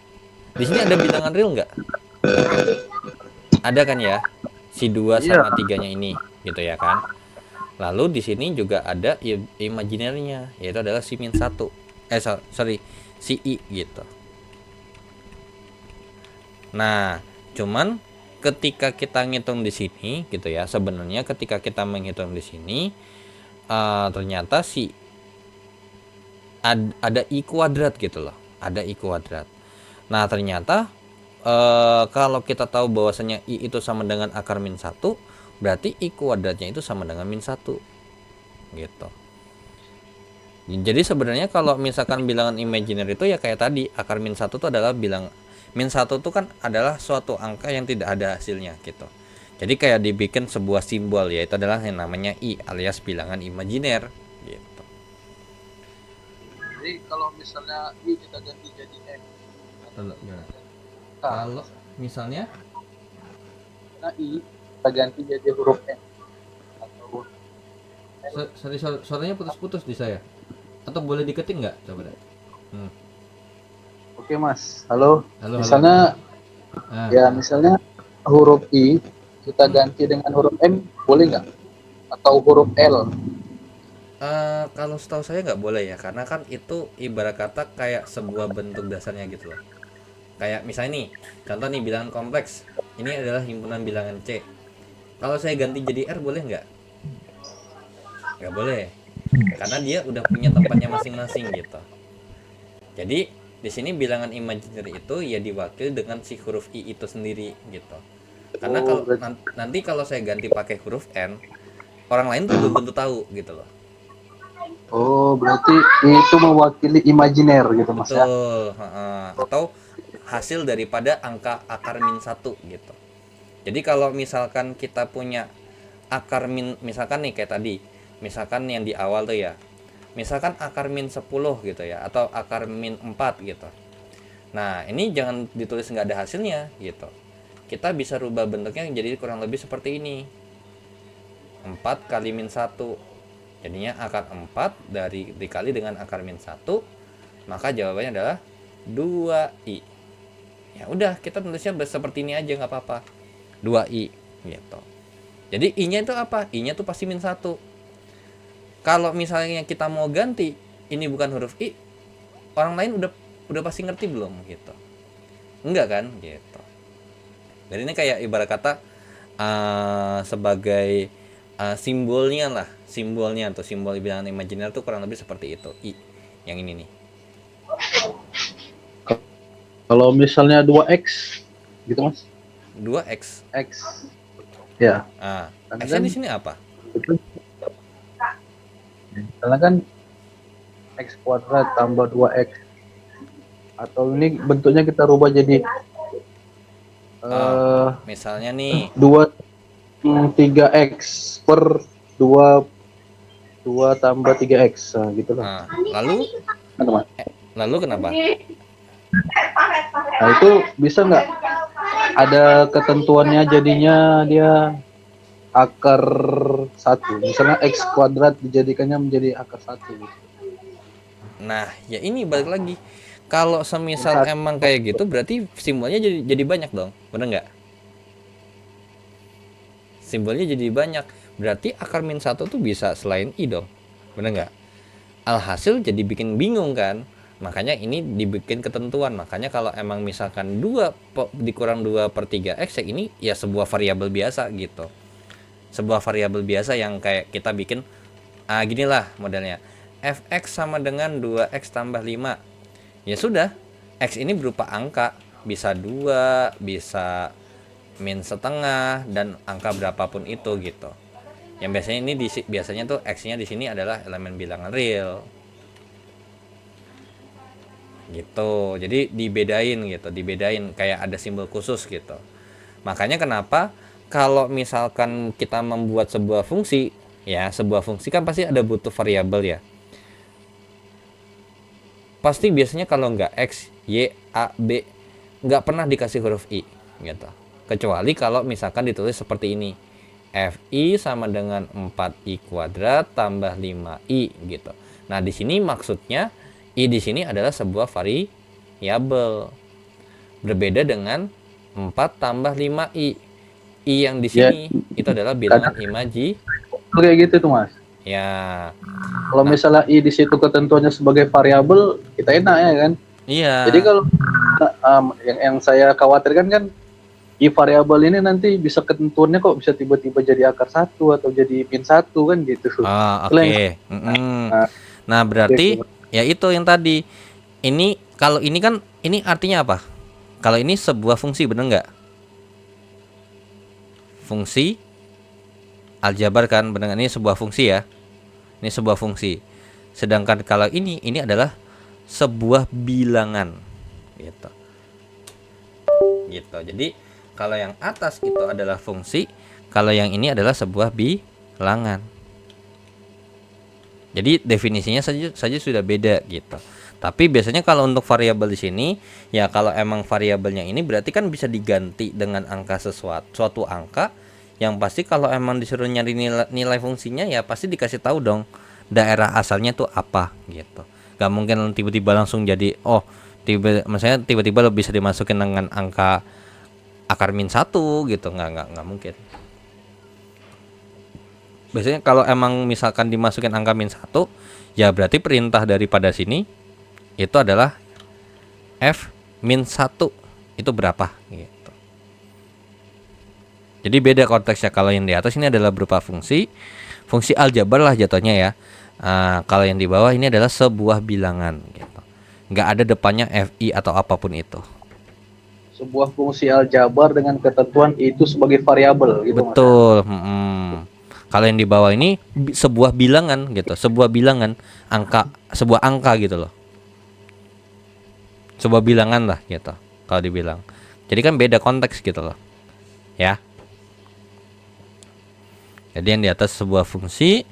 Di sini ada bilangan real nggak? Ada kan ya, si 2 sama 3-nya ini gitu ya kan. Lalu di sini juga ada imajinernya, yaitu adalah si min 1. Si i gitu. Nah, cuman ketika kita ngitung di sini gitu ya, sebenarnya ketika kita menghitung di sini ternyata ada i kuadrat gitu loh, ada i kuadrat. Nah ternyata kalau kita tahu bahwasanya i itu sama dengan akar min 1, berarti I kuadratnya itu sama dengan min 1 gitu. Jadi sebenarnya kalau misalkan bilangan imajiner itu ya kayak tadi, akar min 1 itu adalah bilang min 1 itu kan adalah suatu angka yang tidak ada hasilnya gitu. Jadi kayak dibikin sebuah simbol, yaitu adalah yang namanya I alias bilangan imajiner gitu. Jadi kalau misalnya I kita ganti jadi M. Kalau misalnya Nah, I kita ganti jadi huruf M. Atau sorry, suaranya putus-putus di saya. Atau boleh diketik nggak? Coba deh. Oke Mas, halo. Halo, Misalnya halo. ya misalnya huruf I kita ganti dengan huruf M boleh nggak? Atau huruf L? Kalau setahu saya nggak boleh ya, karena kan itu ibarat kata kayak sebuah bentuk dasarnya gitu loh. Kayak misalnya nih, contoh nih bilangan kompleks. Ini adalah himpunan bilangan C. Kalau saya ganti jadi R boleh nggak? Nggak boleh, karena dia udah punya tempatnya masing-masing gitu. Jadi di sini bilangan imajiner itu ya diwakili dengan si huruf I itu sendiri gitu. Karena kalau nanti kalau saya ganti pakai huruf N, orang lain tuh belum tentu tahu gitu loh. Oh, berarti itu mewakili imajiner gitu Mas ya? Betul, atau hasil daripada angka akar min 1 gitu. Jadi kalau misalkan kita punya akar min, misalkan nih kayak tadi, misalkan yang di awal tuh ya, misalkan akar min 10 gitu ya, atau akar min 4 gitu. Nah ini jangan ditulis nggak ada hasilnya gitu. Kita bisa rubah bentuknya jadi kurang lebih seperti ini, 4 kali min 1, jadinya akar 4 dikali dengan akar min 1, maka jawabannya adalah 2i. Ya udah, kita tulisnya seperti ini aja nggak apa-apa, 2i gitu. Jadi i-nya itu apa? I-nya tuh pasti min 1. Kalau misalnya kita mau ganti ini bukan huruf i, orang lain udah pasti ngerti belum gitu? Enggak kan gitu. Jadi ini kayak ibarat kata sebagai simbolnya atau simbol bilangan imajiner tuh kurang lebih seperti itu, i yang ini nih. Kalau misalnya 2x gitu Mas? 2x. X. Ya. X-nya di sini apa? Misalnya kan x kuadrat tambah 2x. Atau ini bentuknya kita rubah jadi misalnya nih 3x per 2 tambah 3x. Nah, gitu lah. Lalu kenapa? Nah, itu bisa nggak ada ketentuannya, jadinya dia akar 1. Misalnya x kuadrat dijadikannya menjadi akar 1 gitu. Nah, ya ini balik lagi. Kalau semisal emang kayak gitu, berarti simbolnya jadi banyak dong, bener nggak? Simbolnya jadi banyak, berarti akar min 1 tuh bisa selain i dong, bener nggak? Alhasil jadi bikin bingung kan? Makanya ini dibikin ketentuan. Makanya kalau emang misalkan 2 dikurang 2/3x, ya ini ya sebuah variabel biasa gitu. Sebuah variabel biasa yang kayak kita bikin ginilah modelnya. Fx sama dengan 2x tambah 5. Ya sudah, x ini berupa angka, bisa 2, bisa min setengah, dan angka berapapun itu gitu. Yang biasanya ini biasanya tuh x-nya di sini adalah elemen bilangan real. Gitu. Jadi dibedain kayak ada simbol khusus gitu. Makanya kenapa kalau misalkan kita membuat sebuah fungsi, ya sebuah fungsi kan pasti ada butuh variabel ya. Pasti biasanya kalau nggak x, y, a, b, nggak pernah dikasih huruf i gitu. Kecuali kalau misalkan ditulis seperti ini, fi sama dengan 4i kuadrat tambah 5i gitu. Nah di sini maksudnya i di sini adalah sebuah variabel, berbeda dengan 4 tambah 5i. I yang di sini itu adalah bilangan imaji. Kayak gitu tuh Mas. Ya. Kalau misalnya i di situ ketentuannya sebagai variabel, kita enak ya kan? Iya. Jadi kalau yang saya khawatirkan kan i variabel ini nanti bisa ketentuannya kok bisa tiba-tiba jadi akar 1 atau jadi min 1 kan gitu. Oke. Nah, berarti ya itu yang tadi. Ini kalau ini kan ini artinya apa? Kalau ini sebuah fungsi, bener nggak? Fungsi aljabar kan, benar, ini sebuah fungsi ya. Ini sebuah fungsi. Sedangkan kalau ini adalah sebuah bilangan gitu. Gitu. Jadi kalau yang atas itu adalah fungsi, kalau yang ini adalah sebuah bilangan. Jadi definisinya saja sudah beda gitu. Tapi biasanya kalau untuk variabel di sini, ya kalau emang variabelnya ini berarti kan bisa diganti dengan angka suatu angka yang pasti kalau emang disuruh nyari nilai fungsinya ya pasti dikasih tahu dong daerah asalnya tuh apa gitu. Gak mungkin tiba-tiba langsung jadi misalnya tiba-tiba lo bisa dimasukin dengan angka akar min 1 gitu, nggak mungkin. Biasanya kalau emang misalkan dimasukin angka min 1, ya berarti perintah daripada sini itu adalah f min 1 itu berapa gitu. Jadi beda konteksnya. Kalau yang di atas ini adalah berupa fungsi aljabar lah jatuhnya ya. Kalau yang di bawah ini adalah sebuah bilangan gitu. Nggak ada depannya fi atau apapun itu. Sebuah fungsi aljabar dengan ketentuan itu sebagai variabel gitu. Betul. Kalau yang di bawah ini sebuah bilangan gitu, sebuah bilangan sebuah angka gitu loh. Sebuah bilangan lah gitu kalau dibilang. Jadi kan beda konteks gitu loh. Ya. Jadi yang di atas sebuah fungsi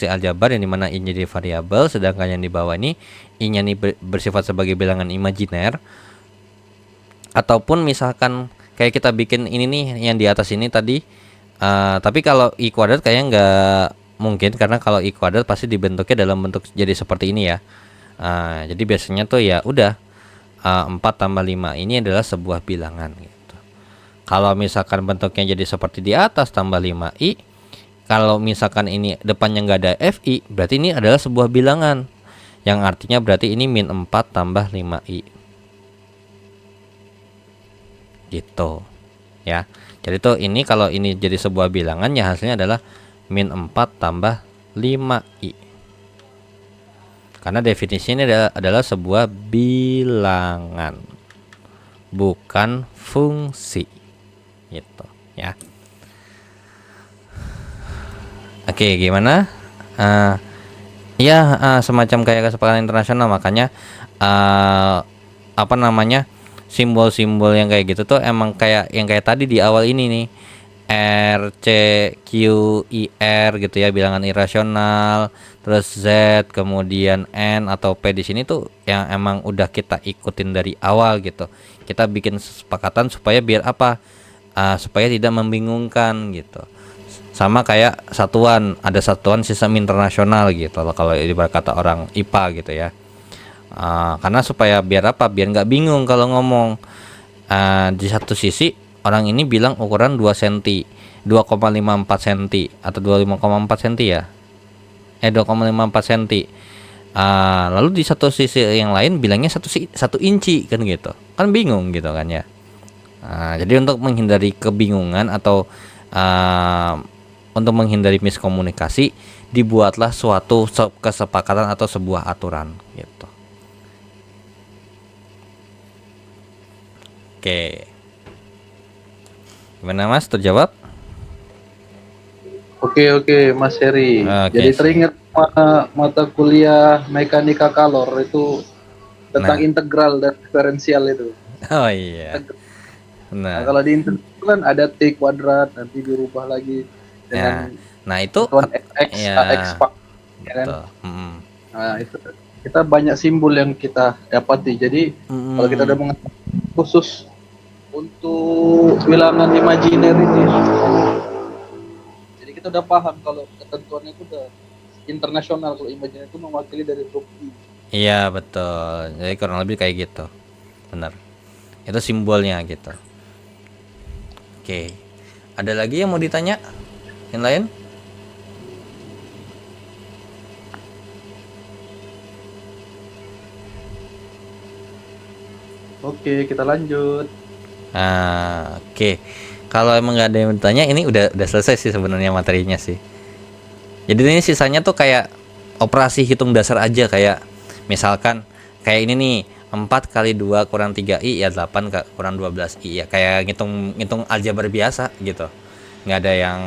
aljabar yang dimana i jadi variabel, sedangkan yang di bawah ini i-nya ini bersifat sebagai bilangan imajiner. Ataupun misalkan kayak kita bikin ini nih yang di atas ini tadi, tapi kalau i kuadrat kayaknya nggak mungkin, karena kalau i kuadrat pasti dibentuknya dalam bentuk jadi seperti ini ya. Jadi biasanya tuh ya udah 4 tambah 5 ini adalah sebuah bilangan gitu. Kalau misalkan bentuknya jadi seperti di atas tambah 5i, kalau misalkan ini depannya nggak ada fi, berarti ini adalah sebuah bilangan, yang artinya berarti ini min 4 tambah 5i gitu ya. Jadi tuh ini kalau ini jadi sebuah bilangan ya hasilnya adalah min 4 tambah 5i, karena definisinya adalah sebuah bilangan bukan fungsi gitu ya. Oke, gimana? Semacam kayak kesepakatan internasional, makanya simbol-simbol yang kayak gitu tuh emang kayak yang kayak tadi di awal ini nih, R, C, Q, I, R gitu ya, bilangan irasional, terus Z, kemudian N atau P di sini tuh yang emang udah kita ikutin dari awal gitu. Kita bikin kesepakatan supaya biar apa? Supaya tidak membingungkan gitu. Sama kayak satuan, ada satuan sistem internasional gitu kalau ibarat kata orang IPA gitu ya. Karena supaya biar apa? Biar nggak bingung kalau ngomong. Di satu sisi orang ini bilang ukuran 2 cm, 2,54 cm atau 25,4 cm ya. 2,54 cm. Lalu di satu sisi yang lain bilangnya 1 inci kan gitu. Kan bingung gitu kan ya. Jadi untuk menghindari kebingungan atau untuk menghindari miskomunikasi, dibuatlah suatu kesepakatan atau sebuah aturan gitu. Oke. Gimana Mas, terjawab? Oke, Mas Heri. Oke, Jadi teringat mata kuliah mekanika kalor itu tentang integral dan diferensial itu. Oh iya. Nah, kalau di integral kan ada T kuadrat, nanti dirubah lagi dengan nah itu X, AX Pak, ya kan? Nah, itu kita banyak simbol yang kita dapati. Jadi kalau kita udah mengetahui khusus untuk bilangan imajiner ini, jadi kita udah paham kalau ketentuannya itu udah internasional. Kalau imajiner itu mewakili dari grup I. Iya betul. Jadi kurang lebih kayak gitu. Benar. Itu simbolnya gitu. Oke. Ada lagi yang mau ditanya? Yang lain? Oke, kita lanjut. Oke. Kalau emang nggak ada yang bertanya, ini udah selesai sih sebenarnya materinya sih. Jadi ini sisanya tuh kayak operasi hitung dasar aja, kayak misalkan kayak ini nih, 4 kali 2 kurang 3i ya 8 kurang 12i ya, kayak ngitung aljabar biasa gitu. Nggak ada yang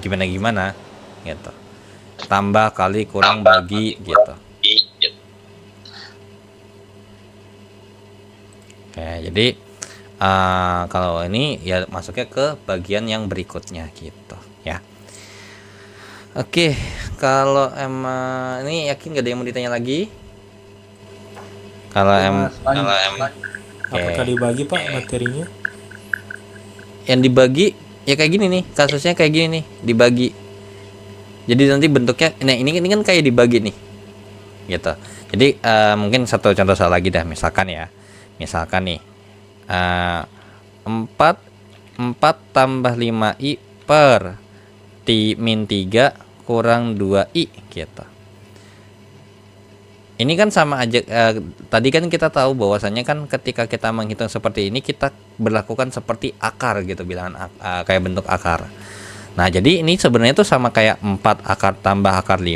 gimana-gimana gitu. Tambah kali kurang bagi gitu. Oke, jadi kalau ini ya masuknya ke bagian yang berikutnya gitu ya. Oke, kalau emang ini yakin gak ada yang mau ditanya lagi? Kalau Apakah dibagi Pak materinya? yang dibagi ya kayak gini nih, kasusnya kayak gini nih, dibagi. Jadi nanti bentuknya, nah ini kan kayak dibagi nih, gitu. Jadi mungkin satu contoh soal lagi dah, misalkan nih 4 tambah 5i per min 3 kurang 2i gitu. Ini kan sama aja, tadi kan kita tahu bahwasannya kan ketika kita menghitung seperti ini kita berlakukan seperti akar gitu, bilangan kayak bentuk akar. Nah jadi ini sebenarnya itu sama kayak 4 akar tambah akar 5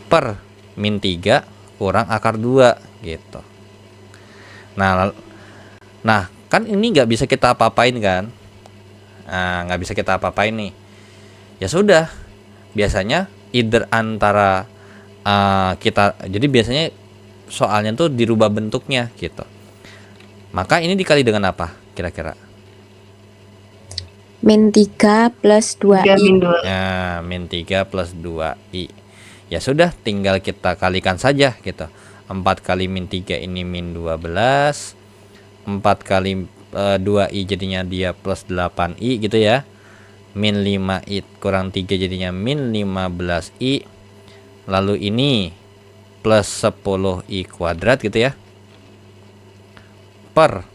per min 3 kurang akar 2 gitu. Nah kan ini nggak bisa kita apa-apain kan, nggak bisa kita apa-apain nih. Ya sudah, biasanya either antara jadi biasanya soalnya tuh dirubah bentuknya gitu. Maka ini dikali dengan apa kira-kira? Min 3 plus 2i. Ya, min 3 plus 2i. Ya sudah, tinggal kita kalikan saja gitu. 4 kali min 3 ini min 12. 4 kali 2i jadinya dia plus 8i gitu ya. Min 5i kurang 3 jadinya min 15i. Lalu ini plus 10i kuadrat gitu ya, per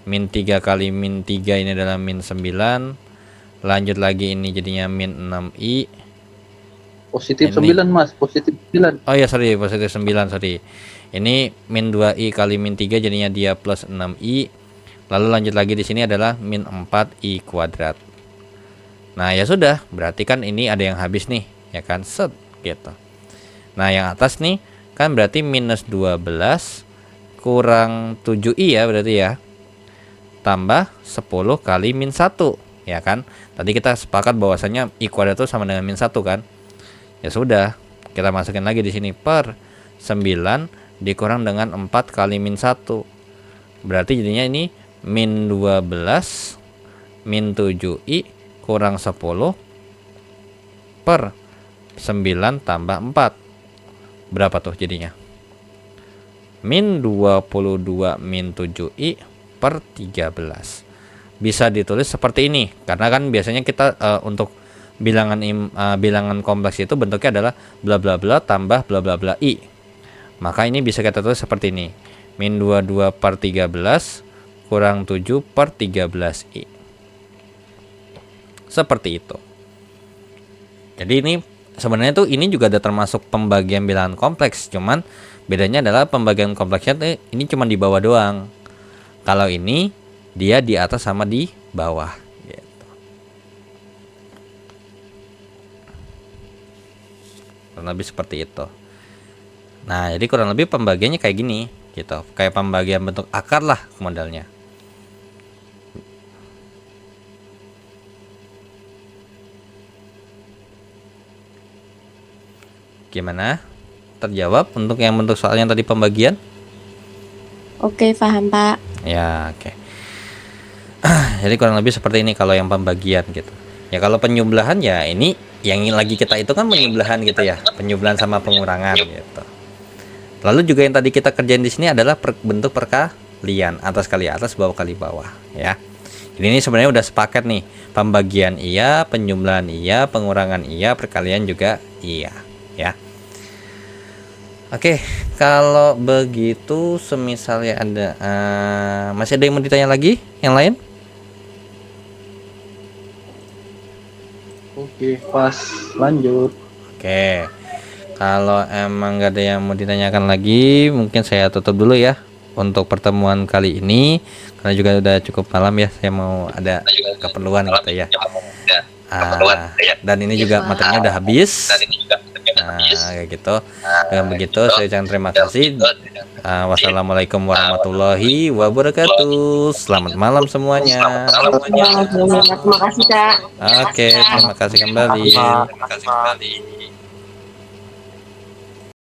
min 3 kali min 3 ini adalah min 9. Lanjut lagi ini jadinya min 6i. Positif Ini. 9 Mas, positif 9. Oh ya sorry, positif 9 sorry. Ini min 2i kali min 3 jadinya dia plus 6i. Lalu lanjut lagi di sini adalah min 4i kuadrat. Nah ya sudah, berarti kan ini ada yang habis nih, ya kan, set gitu. Nah yang atas nih kan berarti minus 12 kurang 7i ya berarti ya, tambah 10 kali min 1 ya kan. Tadi kita sepakat bahwasanya i kuadrat itu sama dengan min 1 kan. Ya sudah, kita masukin lagi di sini per 9 dikurang dengan 4 kali min 1. Berarti jadinya ini min 12 min 7i kurang 10 per 9 tambah 4. Berapa tuh jadinya? Min 22 min 7i per 13. Bisa ditulis seperti ini, karena kan biasanya kita untuk bilangan kompleks itu bentuknya adalah bla bla bla tambah bla bla bla i. Maka ini bisa kita tulis seperti ini. Min 22 per 13 kurang 7 per 13i. Seperti itu. Jadi ini sebenarnya tuh ini juga ada termasuk pembagian bilangan kompleks, cuman bedanya adalah pembagian kompleksnya ini cuma di bawah doang. Kalau ini dia di atas sama di bawah gitu. Kurang lebih seperti itu. Nah, jadi kurang lebih pembagiannya kayak gini gitu. Kayak pembagian bentuk akar lah modelnya. Gimana? Terjawab untuk yang bentuk soal yang tadi pembagian? Oke, paham Pak. Ya, oke. Jadi kurang lebih seperti ini kalau yang pembagian gitu. Ya kalau penjumlahan ya ini yang lagi kita itu kan penjumlahan gitu ya, penjumlahan sama pengurangan gitu. Lalu juga yang tadi kita kerjain di sini adalah bentuk perkalian, atas kali atas, bawah kali bawah ya. Jadi ini sebenarnya udah sepakat nih, pembagian iya, penjumlahan iya, pengurangan iya, perkalian juga iya ya. Oke, kalau begitu semisalnya ada masih ada yang mau ditanya lagi yang lain? Oke, pas lanjut. Oke, kalau emang gak ada yang mau ditanyakan lagi, mungkin saya tutup dulu ya untuk pertemuan kali ini, karena juga udah cukup malam ya, saya mau ada keperluan gitu ya. Dan ini juga materinya udah habis. Nah, kayak gitu. Dengan begitu saya ucapkan terima kasih. Wassalamualaikum warahmatullahi wabarakatuh. Selamat malam semuanya. Terima kasih Kak. Oke, terima kasih kembali.